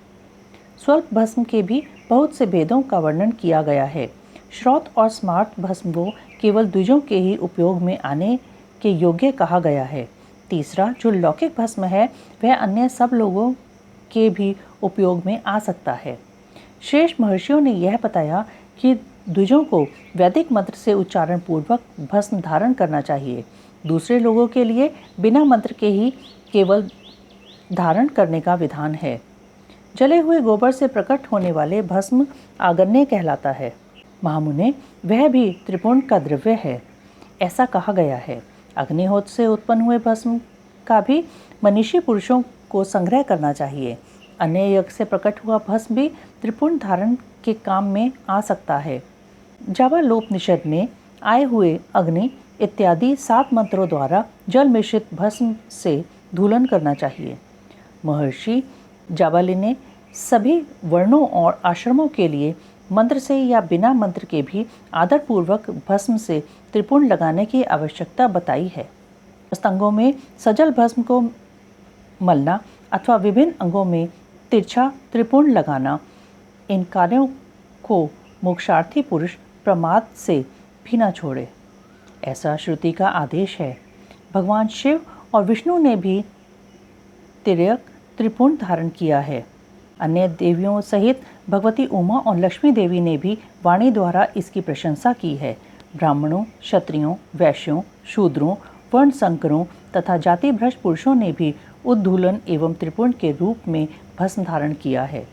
स्वल्प भस्म के भी बहुत से भेदों का वर्णन किया गया है। श्रौत और स्मार्त भस्म को केवल द्विजों के ही उपयोग में आने के योग्य कहा गया है। तीसरा जो लौकिक भस्म है, वह अन्य सब लोगों के भी उपयोग में आ सकता है। शेष महर्षियों ने यह बताया कि द्विजों को वैदिक मंत्र से उच्चारण पूर्वक भस्म धारण करना चाहिए। दूसरे लोगों के लिए बिना मंत्र के ही केवल धारण करने का विधान है। जले हुए गोबर से प्रकट होने वाले भस्म आगन्य कहलाता है। महामुने, वह भी त्रिपुंड का द्रव्य है, ऐसा कहा गया है। अग्निहोत्र से उत्पन्न हुए भस्म का भी मनीषी पुरुषों को संग्रह करना चाहिए। अन्य यज्ञ से प्रकट हुआ भस्म भी त्रिपुंड धारण के काम में आ सकता है। जाबालोपनिषद में आए हुए अग्नि इत्यादि 7 मंत्रों द्वारा जल मिश्रित भस्म से धूलन करना चाहिए। महर्षि जाबाली ने सभी वर्णों और आश्रमों के लिए मंत्र से या बिना मंत्र के भी आदरपूर्वक भस्म से त्रिपुंड लगाने की आवश्यकता बताई है। अंगों में सजल भस्म को मलना अथवा विभिन्न अंगों में तिरछा त्रिपुंड लगाना, इन कार्यों को मोक्षार्थी पुरुष प्रमाद से भी न छोड़े, ऐसा श्रुति का आदेश है। भगवान शिव और विष्णु ने भी तिर्यक त्रिपुंड धारण किया है। अन्य देवियों सहित भगवती उमा और लक्ष्मी देवी ने भी वाणी द्वारा इसकी प्रशंसा की है। ब्राह्मणों, क्षत्रियों, वैश्यों, शूद्रों, वर्ण संकरों तथा जाति भ्रष्ट पुरुषों ने भी उद्धूलन एवं त्रिपुंड के रूप में भस्म धारण किया है।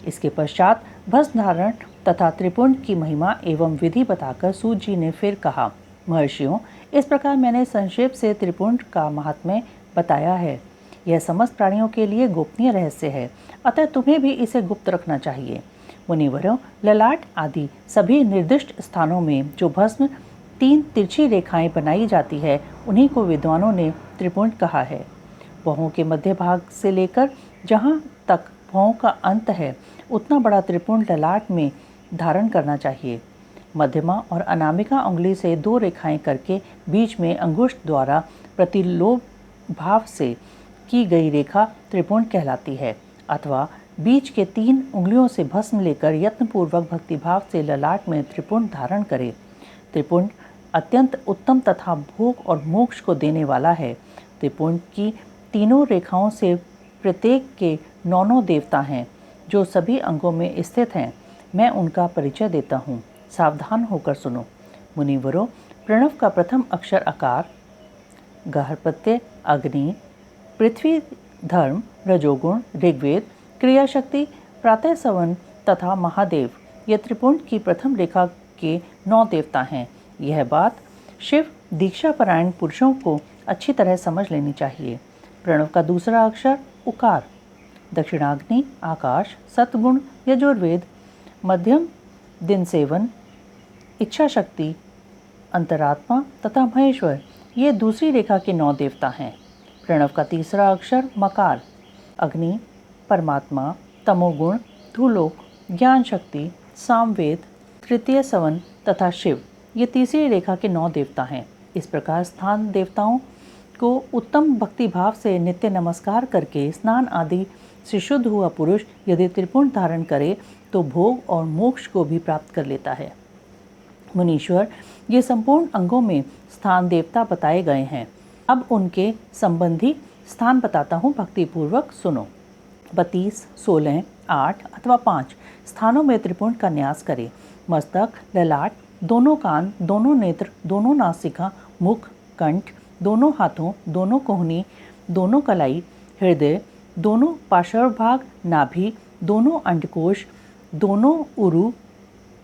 इसके पश्चात भस्म धारण तथा त्रिपुंड की महिमा एवं विधि बताकर सूत जी ने फिर कहा, महर्षियों, इस प्रकार मैंने संक्षेप से त्रिपुंड का महात्म्य बताया है। यह समस्त प्राणियों के लिए गोपनीय रहस्य है, अतः तुम्हें भी इसे गुप्त रखना चाहिए। मुनिवरों, ललाट आदि सभी निर्दिष्ट स्थानों में जो भस्म 3 तिरछी रेखाएं बनाई जाती है, उन्हीं को विद्वानों ने त्रिपुंड कहा है। भौहों के मध्य भाग से लेकर जहाँ तक भौहों का अंत है, उतना बड़ा त्रिपुंड ललाट में धारण करना चाहिए। मध्यमा और अनामिका उंगली से 2 रेखाएं करके बीच में अंगुष्ठ द्वारा प्रतिलोभ भाव से की गई रेखा त्रिपुंड कहलाती है। अथवा बीच के 3 उंगलियों से भस्म लेकर यत्नपूर्वक भक्तिभाव से ललाट में त्रिपुंड धारण करे। त्रिपुंड अत्यंत उत्तम तथा भोग और मोक्ष को देने वाला है। त्रिपुंड की तीनों रेखाओं से प्रत्येक के 9 देवता हैं जो सभी अंगों में स्थित हैं। मैं उनका परिचय देता हूँ, सावधान होकर सुनो। मुनिवरों, प्रणव का प्रथम अक्षर आकार, गार्हपत्य अग्नि, पृथ्वी धर्म, रजोगुण ऋग्वेद, क्रियाशक्ति प्रातः सवन तथा महादेव, ये त्रिपुंड की प्रथम रेखा के 9 देवता हैं। यह बात शिव दीक्षापरायण पुरुषों को अच्छी तरह समझ लेनी चाहिए। प्रणव का दूसरा अक्षर उकार, दक्षिणाग्नि आकाश, सतगुण यजुर्वेद, मध्यम दिन सेवन, इच्छा शक्ति अंतरात्मा तथा महेश्वर, ये दूसरी रेखा के 9 देवता हैं। प्रणव का तीसरा अक्षर मकार, अग्नि परमात्मा, तमोगुण धूलोक, ज्ञान शक्ति सामवेद, तृतीय सवन तथा शिव, ये तीसरी रेखा के 9 देवता हैं। इस प्रकार स्थान देवताओं को उत्तम भक्तिभाव से नित्य नमस्कार करके स्नान आदि से शुद्ध हुआ पुरुष यदि त्रिपुंड धारण करे तो भोग और मोक्ष को भी प्राप्त कर लेता है। मुनीश्वर, ये संपूर्ण अंगों में स्थान देवता बताए गए हैं। अब उनके संबंधी स्थान बताता हूँ, भक्तिपूर्वक सुनो। 32, 16, 8 अथवा 5 स्थानों में त्रिपुंड का न्यास करें। मस्तक, ललाट, दोनों कान, दोनों नेत्र, दोनों नासिका, मुख, कंठ, दोनों हाथों, दोनों कोहनी, दोनों कलाई, हृदय, दोनों पार्श्व भाग, नाभि, दोनों अंडकोश, दोनों उरु,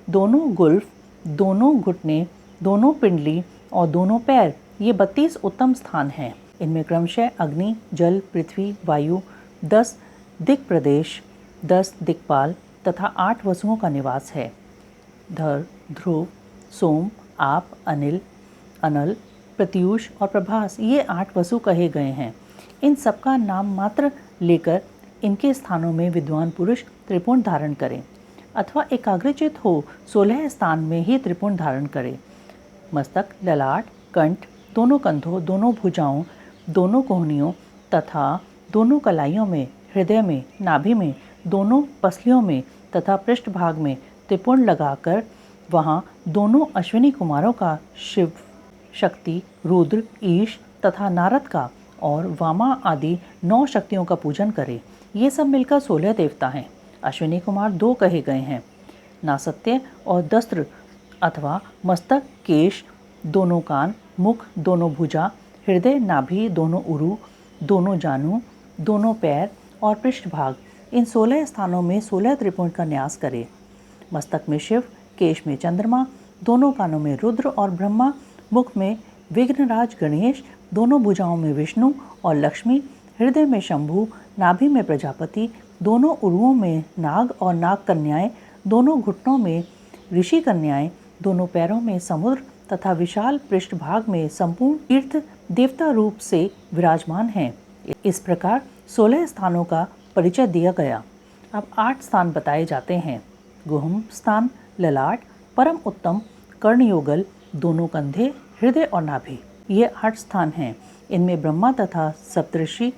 दोनों गुल्फ, दोनों घुटने, दोनों पिंडली और दोनों पैर, ये 32 उत्तम स्थान हैं। इनमें क्रमशः अग्नि, जल, पृथ्वी, वायु, 10 दिक् प्रदेश, 10 दिक्पाल तथा 8 वसुओं का निवास है। धर, ध्रुव, सोम, आप, अनिल, अनल, प्रत्यूष और प्रभास, ये 8 वसु कहे गए हैं। इन सबका नाम मात्र लेकर इनके स्थानों में विद्वान पुरुष त्रिपुंड धारण करें अथवा एकाग्रचित हो 16 स्थान में ही त्रिपुंड धारण करें। मस्तक, ललाट, कंठ, दोनों कंधों, दोनों भुजाओं, दोनों कोहनियों तथा दोनों कलाइयों में, हृदय में, नाभि में, दोनों पसलियों में तथा पृष्ठभाग में त्रिपुंड लगाकर वहाँ दोनों अश्विनी कुमारों का, शिव, शक्ति, रुद्र, ईश तथा नारद का और वामा आदि 9 शक्तियों का पूजन करें। ये सब मिलकर 16 देवता हैं। अश्विनी कुमार 2 कहे गए हैं, नासत्य और दस्त्र अथवा मस्तक, केश, दोनों कान, मुख, दोनों भुजा, हृदय, नाभि, दोनों उरु, दोनों जानू, दोनों पैर और पृष्ठभाग, इन 16 स्थानों में 16 त्रिपुंड का न्यास करें। मस्तक में शिव, केश में चंद्रमा, दोनों कानों में रुद्र और ब्रह्मा, मुख में विघ्नराज गणेश, दोनों भुजाओं में विष्णु और लक्ष्मी, हृदय में शंभु, नाभि में प्रजापति, दोनों उरुओं में नाग और नाग कन्याएं, दोनों घुटनों में ऋषि कन्याएं, दोनों पैरों में समुद्र तथा विशाल पृष्ठभाग में संपूर्ण तीर्थ देवता रूप से विराजमान हैं। इस प्रकार 16 स्थानों का परिचय दिया गया। अब 8 स्थान बताए जाते हैं। गुहम स्थान, ललाट, परम उत्तम, कर्णयोगल, दोनों कंधे, हृदय और नाभि, ये 8 स्थान हैं। इनमें ब्रह्मा तथा सप्तऋषि,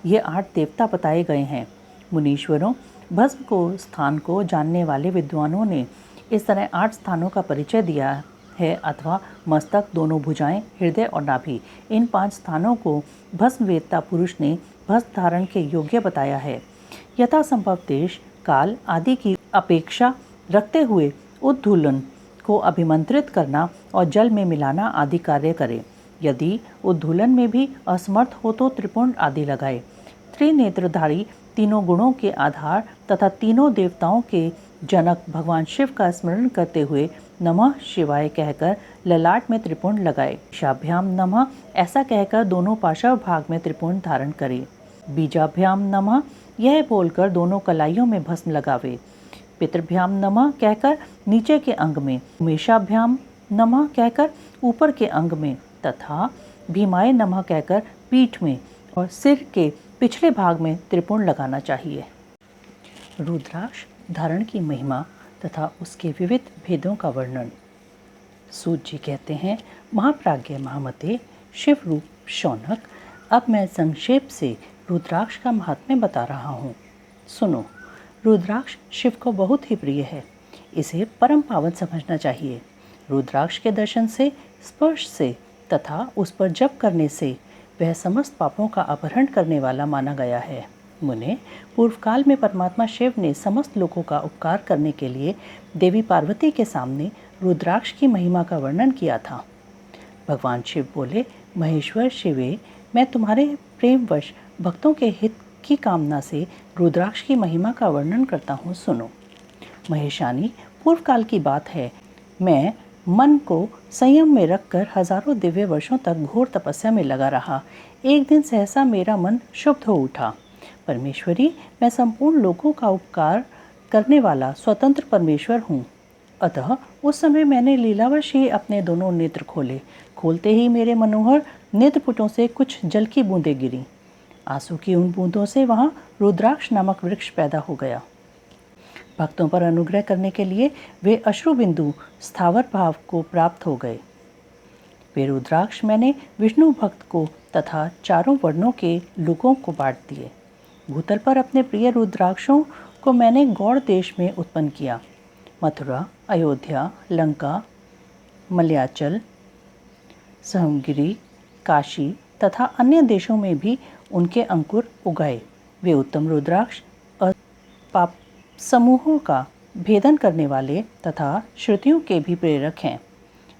ये 8 देवता बताए गए हैं। मुनीश्वरों, भस्म को स्थान को जानने वाले विद्वानों ने इस तरह 8 स्थानों का परिचय दिया है अथवा मस्तक, दोनों भुजाएं, हृदय और नाभि, इन 5 स्थानों को भस्म वेदता पुरुष ने भस्म धारण के योग्य बताया है। यथासंभव देश, काल आदि की अपेक्षा रखते हुए उद्धूलन को अभिमंत्रित करना और जल में मिलाना आदि कार्य करे। यदि उद्धूलन में भी असमर्थ हो तो त्रिपुंड आदि लगाए। त्रिनेत्रधारी, तीनों गुणों के आधार तथा तीनों देवताओं के जनक भगवान शिव का स्मरण करते हुए नमः शिवाय कहकर ललाट में त्रिपुंड लगाए। ईशाभ्याम नमः ऐसा कहकर दोनों पार्श्व भाग में त्रिपुंड धारण करे। बीजाभ्याम नमः यह बोलकर दोनों कलाइयों में भस्म लगावे। पितृभ्याम नमः कहकर नीचे के अंग में, उमेशाभ्याम नमः कहकर ऊपर के अंग में तथा भीमाय नमः कहकर पीठ में और सिर के पिछले भाग में त्रिपुंड लगाना चाहिए। रुद्राक्ष धारण की महिमा तथा उसके विविध भेदों का वर्णन। सूत जी कहते हैं, महाप्राज्ञ महामते, शिव रूप शौनक, अब मैं संक्षेप से रुद्राक्ष का महात्म्य बता रहा हूँ। सुनो, रुद्राक्ष शिव को बहुत ही प्रिय है। इसे परम पावन समझना चाहिए। रुद्राक्ष के दर्शन से, स्पर्श से तथा उस पर जप करने से वह समस्त पापों का अपहरण करने वाला माना गया है। मुने, पूर्व काल में परमात्मा शिव ने समस्त लोगों का उपकार करने के लिए देवी पार्वती के सामने रुद्राक्ष की महिमा का वर्णन किया था। भगवान शिव बोले, महेश्वर शिवे, मैं तुम्हारे प्रेमवश भक्तों के हित की कामना से रुद्राक्ष की महिमा का वर्णन करता हूँ, सुनो। महेशानी, पूर्व काल की बात है, मैं मन को संयम में रखकर हजारों दिव्य वर्षों तक घोर तपस्या में लगा रहा। एक दिन सहसा मेरा मन शुद्ध हो उठा। परमेश्वरी, मैं संपूर्ण लोगों का उपकार करने वाला स्वतंत्र परमेश्वर हूँ। अतः उस समय मैंने लीलावश ही अपने दोनों नेत्र खोले। खोलते ही मेरे मनोहर नेत्रपुटों से कुछ जल की बूंदें गिरी। आंसू की उन बूंदों से वहाँ रुद्राक्ष नामक वृक्ष पैदा हो गया। भक्तों पर अनुग्रह करने के लिए वे अश्रु बिंदु स्थावर भाव को प्राप्त हो गए। वे रुद्राक्ष मैंने विष्णु भक्त को तथा चारों वर्णों के लोगों को बांट दिए। भूतल पर अपने प्रिय रुद्राक्षों को मैंने गौड़ देश में उत्पन्न किया। मथुरा, अयोध्या, लंका, मलयाचल, सहमगिरी, काशी तथा अन्य देशों में भी उनके अंकुर उगाए। वे उत्तम रुद्राक्ष पाप समूहों का भेदन करने वाले तथा श्रुतियों के भी प्रेरक हैं।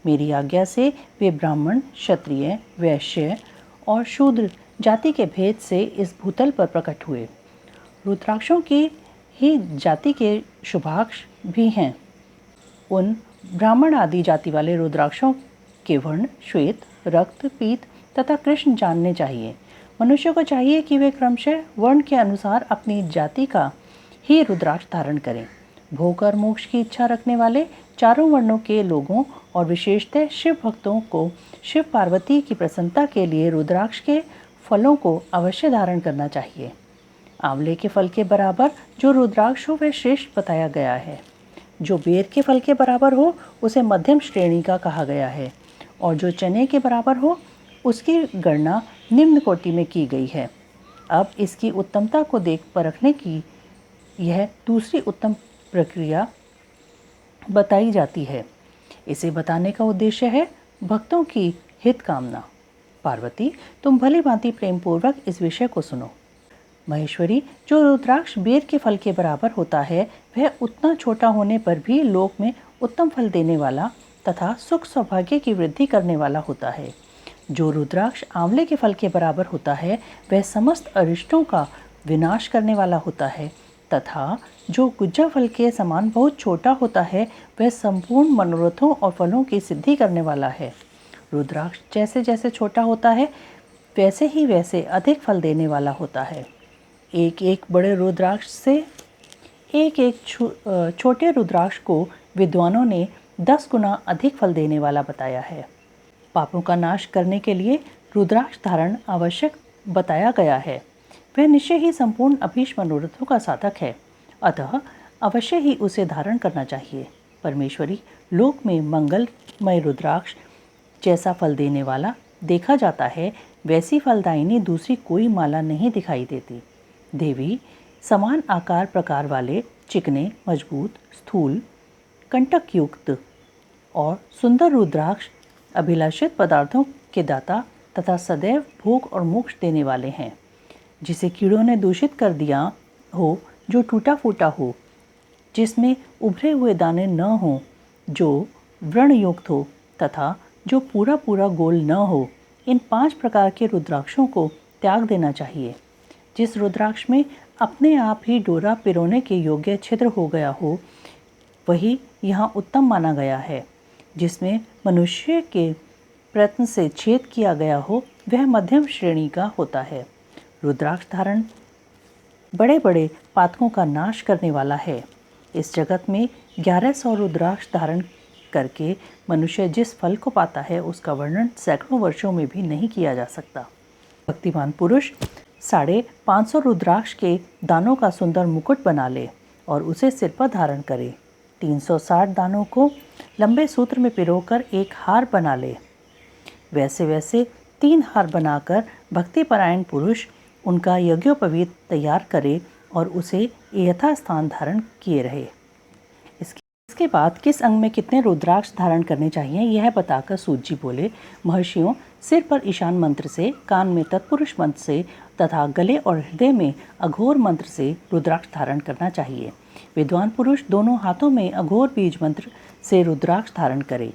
मेरी आज्ञा से वे ब्राह्मण, क्षत्रिय, वैश्य और शूद्र जाति के भेद से इस भूतल पर प्रकट हुए। रुद्राक्षों की ही जाति के शुभाक्ष भी हैं। उन ब्राह्मण आदि जाति वाले रुद्राक्षों के वर्ण श्वेत, रक्त, पीत तथा कृष्ण जानने चाहिए। मनुष्य को चाहिए कि वे क्रमशः वर्ण के अनुसार अपनी जाति का ही रुद्राक्ष धारण करें। भोग और मोक्ष की इच्छा रखने वाले चारों वर्णों के लोगों और विशेषतः शिव भक्तों को शिव पार्वती की प्रसन्नता के लिए रुद्राक्ष के फलों को अवश्य धारण करना चाहिए। आंवले के फल के बराबर जो रुद्राक्ष हो वह श्रेष्ठ बताया गया है। जो बेर के फल के बराबर हो उसे मध्यम श्रेणी का कहा गया है, और जो चने के बराबर हो उसकी गणना निम्न कोटि में की गई है। अब इसकी उत्तमता को देख परखने की यह दूसरी उत्तम प्रक्रिया बताई जाती है। इसे बताने का उद्देश्य है भक्तों की हित कामना। पार्वती, तुम भली भांति प्रेम पूर्वक इस विषय को सुनो। महेश्वरी, जो रुद्राक्ष बेर के फल के बराबर होता है वह उतना छोटा होने पर भी लोक में उत्तम फल देने वाला तथा सुख सौभाग्य की वृद्धि करने वाला होता है। जो रुद्राक्ष आंवले के फल के बराबर होता है वह समस्त अरिष्टों का विनाश करने वाला होता है, तथा जो गुज्जा फल के समान बहुत छोटा होता है वह संपूर्ण मनोरथों और फलों की सिद्धि करने वाला है। रुद्राक्ष जैसे जैसे छोटा होता है वैसे ही वैसे अधिक फल देने वाला होता है। एक एक बड़े रुद्राक्ष से एक एक छोटे रुद्राक्ष को विद्वानों ने 10 गुना अधिक फल देने वाला बताया है। पापों का नाश करने के लिए रुद्राक्ष धारण आवश्यक बताया गया है। वह निश्चय ही संपूर्ण अभीष्ट मनोरथों का साधक है, अतः अवश्य ही उसे धारण करना चाहिए। परमेश्वरी, लोक में मंगलमय रुद्राक्ष जैसा फल देने वाला देखा जाता है वैसी फलदायिनी दूसरी कोई माला नहीं दिखाई देती। देवी, समान आकार प्रकार वाले चिकने, मजबूत, स्थूल, कंटक युक्त और सुंदर रुद्राक्ष अभिलाषित पदार्थों के दाता तथा सदैव भोग और मोक्ष देने वाले हैं। जिसे कीड़ों ने दूषित कर दिया हो, जो टूटा फूटा हो, जिसमें उभरे हुए दाने न हो, जो व्रण युक्त हो तथा जो पूरा पूरा गोल न हो, इन 5 प्रकार के रुद्राक्षों को त्याग देना चाहिए। जिस रुद्राक्ष में अपने आप ही डोरा पिरोने के योग्य छिद्र हो गया हो वही यहाँ उत्तम माना गया है। जिसमें मनुष्य के प्रयत्न से छेद किया गया हो वह मध्यम श्रेणी का होता है। रुद्राक्ष धारण बड़े बड़े पातकों का नाश करने वाला है। इस जगत में 1100 रुद्राक्ष धारण करके मनुष्य जिस फल को पाता है उसका वर्णन सैकड़ों वर्षों में भी नहीं किया जा सकता। भक्तिमान पुरुष 550 रुद्राक्ष के दानों का सुंदर मुकुट बना ले और उसे सिर पर धारण करे। 360 दानों को लंबे सूत्र में पिरोकर एक हार बना ले। वैसे वैसे 3 हार बनाकर भक्तिपरायण पुरुष उनका यज्ञोपवीत तैयार करे और उसे यथास्थान धारण किए रहे। इसके इसके बाद किस अंग में कितने रुद्राक्ष धारण करने चाहिए यह बताकर सूत जी बोले, महर्षियों, सिर पर ईशान मंत्र से, कान में तत्पुरुष मंत्र से तथा गले और हृदय में अघोर मंत्र से रुद्राक्ष धारण करना चाहिए। विद्वान पुरुष दोनों हाथों में अघोर बीज मंत्र से रुद्राक्ष धारण करे।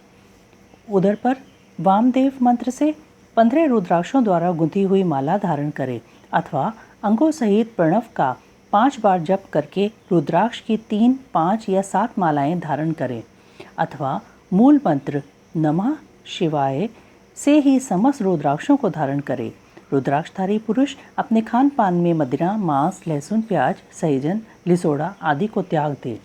उदर पर वामदेव मंत्र से 15 रुद्राक्षों द्वारा गुंथी हुई माला धारण करे अथवा अंगों सहित प्रणव का 5 बार जप करके रुद्राक्ष की 3, 5 या 7 मालाएं धारण करें अथवा मूल मंत्र नमः शिवाय से ही समस्त रुद्राक्षों को धारण करे। रुद्राक्षधारी पुरुष अपने खान पान में मदिरा, मांस, लहसुन, प्याज, सहजन, लिसोड़ा आदि को त्याग दे।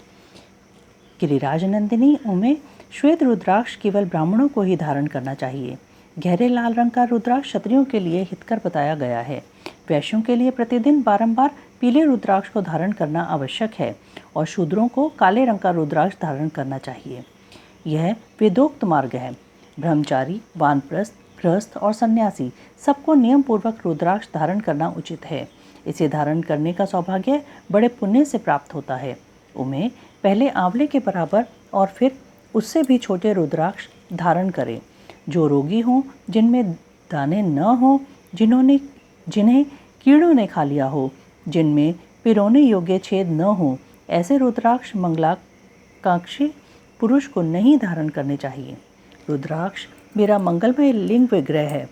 गिरिराज नंदिनी उमे श्वेत रुद्राक्ष केवल ब्राह्मणों को ही धारण करना चाहिए। गहरे लाल रंग का रुद्राक्ष क्षत्रियों के लिए हितकर बताया गया है। वैश्यों के लिए प्रतिदिन बारंबार पीले रुद्राक्ष को धारण करना आवश्यक है और शूद्रों को काले रंग का रुद्राक्ष धारण करना चाहिए। यह वेदोक्त मार्ग है। ब्रह्मचारी, वानप्रस्थ, गृहस्थ और सन्यासी सबको नियम पूर्वक रुद्राक्ष धारण करना उचित है। इसे धारण करने का सौभाग्य बड़े पुण्य से प्राप्त होता है। उन्हें पहले आंवले के बराबर और फिर उससे भी छोटे रुद्राक्ष धारण करें। जो रोगी हों, जिनमें दाने न हों, जिन्हें कीड़ों ने खा लिया हो, जिनमें पिरोने योग्य छेद न हो, ऐसे रुद्राक्ष मंगलाकांक्षी पुरुष को नहीं धारण करने चाहिए। रुद्राक्ष मेरा मंगलमय लिंग विग्रह है।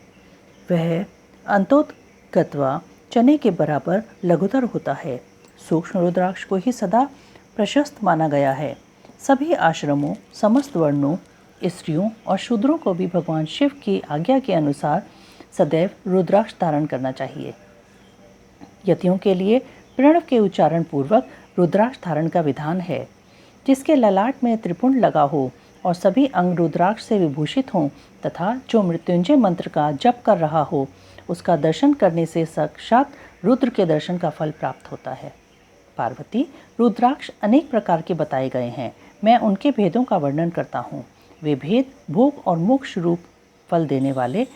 वह अंतोत्गत्वा चने के बराबर लघुतर होता है। सूक्ष्म रुद्राक्ष को ही सदा प्रशस्त माना गया है। सभी आश्रमों, समस्त वर्णों, स्त्रियों और शूद्रों को भी भगवान शिव की आज्ञा के अनुसार सदैव रुद्राक्ष धारण करना चाहिए। यतियों के लिए प्रणव के उच्चारण पूर्वक रुद्राक्ष धारण का विधान है। जिसके ललाट में त्रिपुंड लगा हो और सभी अंग रुद्राक्ष से विभूषित हों तथा जो मृत्युंजय मंत्र का जप कर रहा हो, उसका दर्शन करने से साक्षात रुद्र के दर्शन का फल प्राप्त होता है। पार्वती, रुद्राक्ष अनेक प्रकार के बताए गए हैं। मैं उनके भेदों का वर्णन करता हूँ। वे भेद भोग और मोक्ष रूप फल देने वाले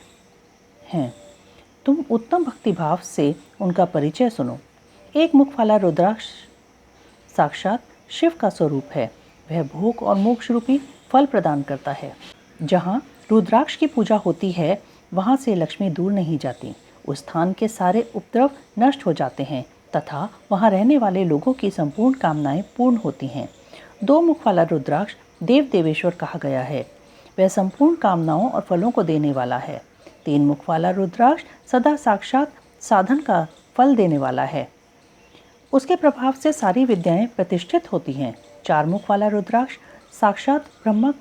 हैं। तुम उत्तम भक्तिभाव से उनका परिचय सुनो। एक मुख वाला रुद्राक्ष साक्षात शिव का स्वरूप है। वह भोग और मोक्ष रूपी फल प्रदान करता है। जहाँ रुद्राक्ष की पूजा होती है, वहाँ से लक्ष्मी दूर नहीं जाती। उस स्थान के सारे उपद्रव नष्ट हो जाते हैं तथा वहाँ रहने वाले लोगों की संपूर्ण कामनाएं पूर्ण होती हैं। 2 मुख वाला रुद्राक्ष देव देवेश्वर कहा गया है। वह संपूर्ण कामनाओं और फलों को देने वाला है। 3 मुख वाला रुद्राक्ष सदा साक्षात साधन का फल देने वाला है। उसके प्रभाव से सारी विद्याएं प्रतिष्ठित होती हैं। 4 मुख वाला रुद्राक्ष साक्षात ब्रह्म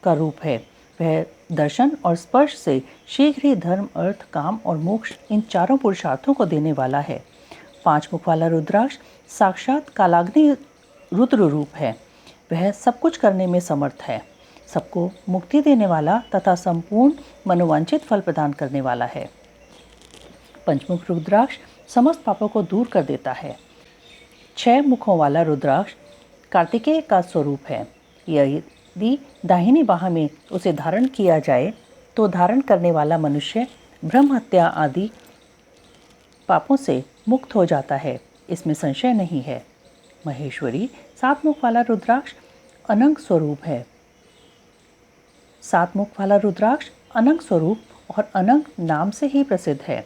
का रूप है। वह दर्शन और स्पर्श से शीघ्र ही धर्म, अर्थ, काम और मोक्ष इन चारों पुरुषार्थों को देने वाला है। 5 मुख वाला रुद्राक्ष साक्षात कालाग्नि रुद्र रूप है। वह सब कुछ करने में समर्थ है। सबको मुक्ति देने वाला तथा संपूर्ण मनोवांछित फल प्रदान करने वाला है। पंचमुख रुद्राक्ष समस्त पापों को दूर कर देता है। 6 मुखों वाला रुद्राक्ष कार्तिकेय का स्वरूप है। यदि दाहिनी बाह में उसे धारण किया जाए तो धारण करने वाला मनुष्य ब्रह्म हत्या आदि पापों से मुक्त हो जाता है। इसमें संशय नहीं है। महेश्वरी 7 मुख वाला रुद्राक्ष अनंग स्वरूप है। 7 मुख वाला रुद्राक्ष अनंग स्वरूप और अनंग नाम से ही प्रसिद्ध है।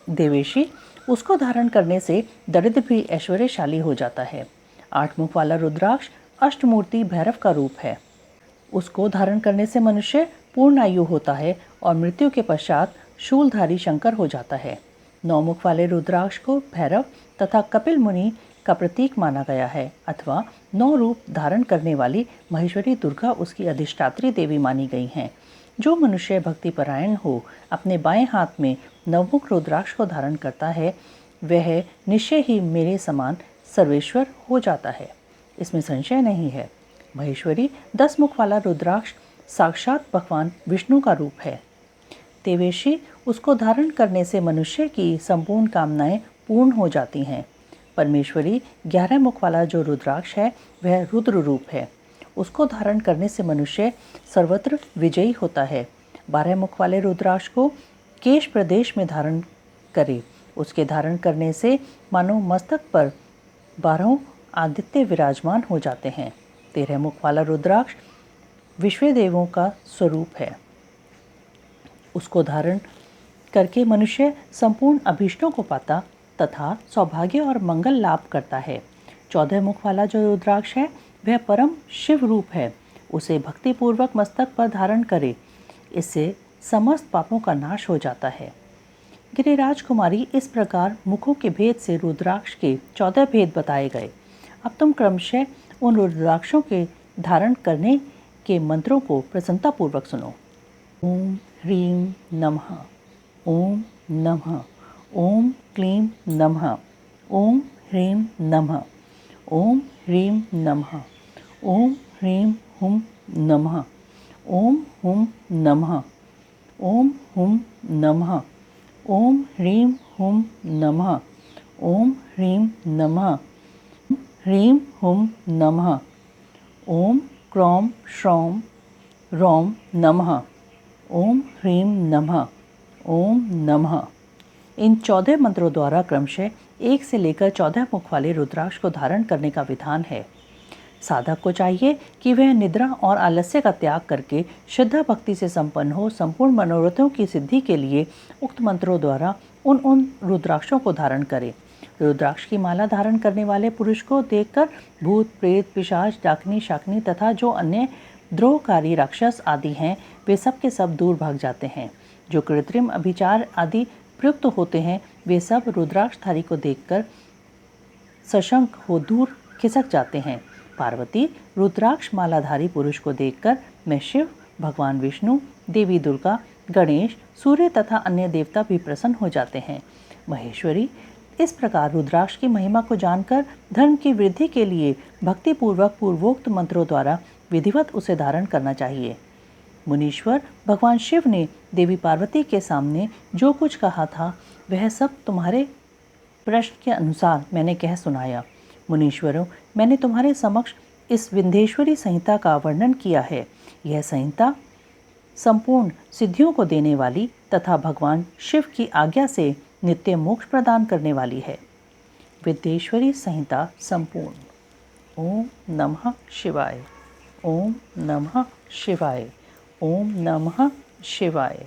देवेशी उसको धारण करने से दरिद्र भी ऐश्वर्यशाली हो जाता है। 8 मुख वाला रुद्राक्ष अष्टमूर्ति भैरव का रूप है। उसको धारण करने से मनुष्य पूर्ण आयु होता है और मृत्यु के पश्चात शूलधारी शंकर हो जाता है। 9 मुख वाले रुद्राक्ष को भैरव तथा कपिल मुनि का प्रतीक माना गया है अथवा 9 रूप धारण करने वाली महेश्वरी दुर्गा उसकी अधिष्ठात्री देवी मानी गई हैं। जो मनुष्य भक्तिपरायण हो अपने बाएं हाथ में नवमुख रुद्राक्ष को धारण करता है, वह निश्चय ही मेरे समान सर्वेश्वर हो जाता है। इसमें संशय नहीं है। महेश्वरी 10 मुख वाला रुद्राक्ष साक्षात भगवान विष्णु का रूप है। देवेशी उसको धारण करने से मनुष्य की संपूर्ण कामनाएं पूर्ण हो जाती हैं। परमेश्वरी 11 मुख वाला जो रुद्राक्ष है वह रुद्र रूप है। उसको धारण करने से मनुष्य सर्वत्र विजयी होता है। 12 मुख वाले रुद्राक्ष को केश प्रदेश में धारण करे। उसके धारण करने से मानो मस्तक पर 12 आदित्य विराजमान हो जाते हैं। 13 मुख वाला रुद्राक्ष विश्व देवों का स्वरूप है। उसको धारण करके मनुष्य संपूर्ण अभीष्टों को पाता तथा सौभाग्य और मंगल लाभ करता है। 14 मुख वाला जो रुद्राक्ष है वह परम शिव रूप है। उसे भक्ति पूर्वक मस्तक पर धारण करे, इससे समस्त पापों का नाश हो जाता है। गिरिराज कुमारी, इस प्रकार मुखों के भेद से रुद्राक्ष के 14 भेद बताए गए। अब तुम क्रमशः उन रुद्राक्षों के धारण करने के मंत्रों को प्रसन्नतापूर्वक सुनो। ओम ह्रीं नमः, ओम नमः, ओम क्लीं नमः, ओम ह्रीं नमः, ओम ह्रीं नमः, ओम ह्रीं हुं नमः, ओम हुं नमः, ओम हुं नमः, ओम ह्रीं हुं नमः, ओम ह्रीं नमः, ह्रीं हुं नमः, ओम क्रों श्रौं रौं नमः, ओम ह्रीं नमः, ओम नमः। इन 14 मंत्रों द्वारा क्रमशः 1 से लेकर 14 मुख वाले रुद्राक्ष को धारण करने का विधान है। साधक को चाहिए कि वह निद्रा और आलस्य का त्याग करके श्रद्धा भक्ति से संपन्न हो संपूर्ण मनोरथों की सिद्धि के लिए उक्त मंत्रों द्वारा उन रुद्राक्षों को धारण करे। रुद्राक्ष की माला धारण करने वाले पुरुष को देखकर भूत प्रेत पिशाच डाकनी शाकनी तथा जो अन्य द्रोहकारी राक्षस आदि हैं वे सब के सब दूर भाग जाते हैं। जो कृत्रिम अभिचार आदि प्रयुक्त होते हैं वे सब रुद्राक्षधारी को देखकर सशंक हो दूर खिसक जाते हैं। पार्वती, रुद्राक्ष मालाधारी पुरुष को देखकर मैं शिव, भगवान विष्णु, देवी दुर्गा, गणेश, सूर्य तथा अन्य देवता भी प्रसन्न हो जाते हैं। महेश्वरी, इस प्रकार रुद्राक्ष की महिमा को जानकर धर्म की वृद्धि के लिए भक्तिपूर्वक पूर्वोक्त मंत्रों द्वारा विधिवत उसे धारण करना चाहिए। मुनीश्वर, भगवान शिव ने देवी पार्वती के सामने जो कुछ कहा था वह सब तुम्हारे प्रश्न के अनुसार मैंने कह सुनाया। मुनीश्वरों, मैंने तुम्हारे समक्ष इस विंध्येश्वरी संहिता का वर्णन किया है। यह संहिता संपूर्ण सिद्धियों को देने वाली तथा भगवान शिव की आज्ञा से नित्य मोक्ष प्रदान करने वाली है। विंध्येश्वरी संहिता संपूर्ण। ओम नमः शिवाय, ओम नमः शिवाय, ओम नमः शिवाय।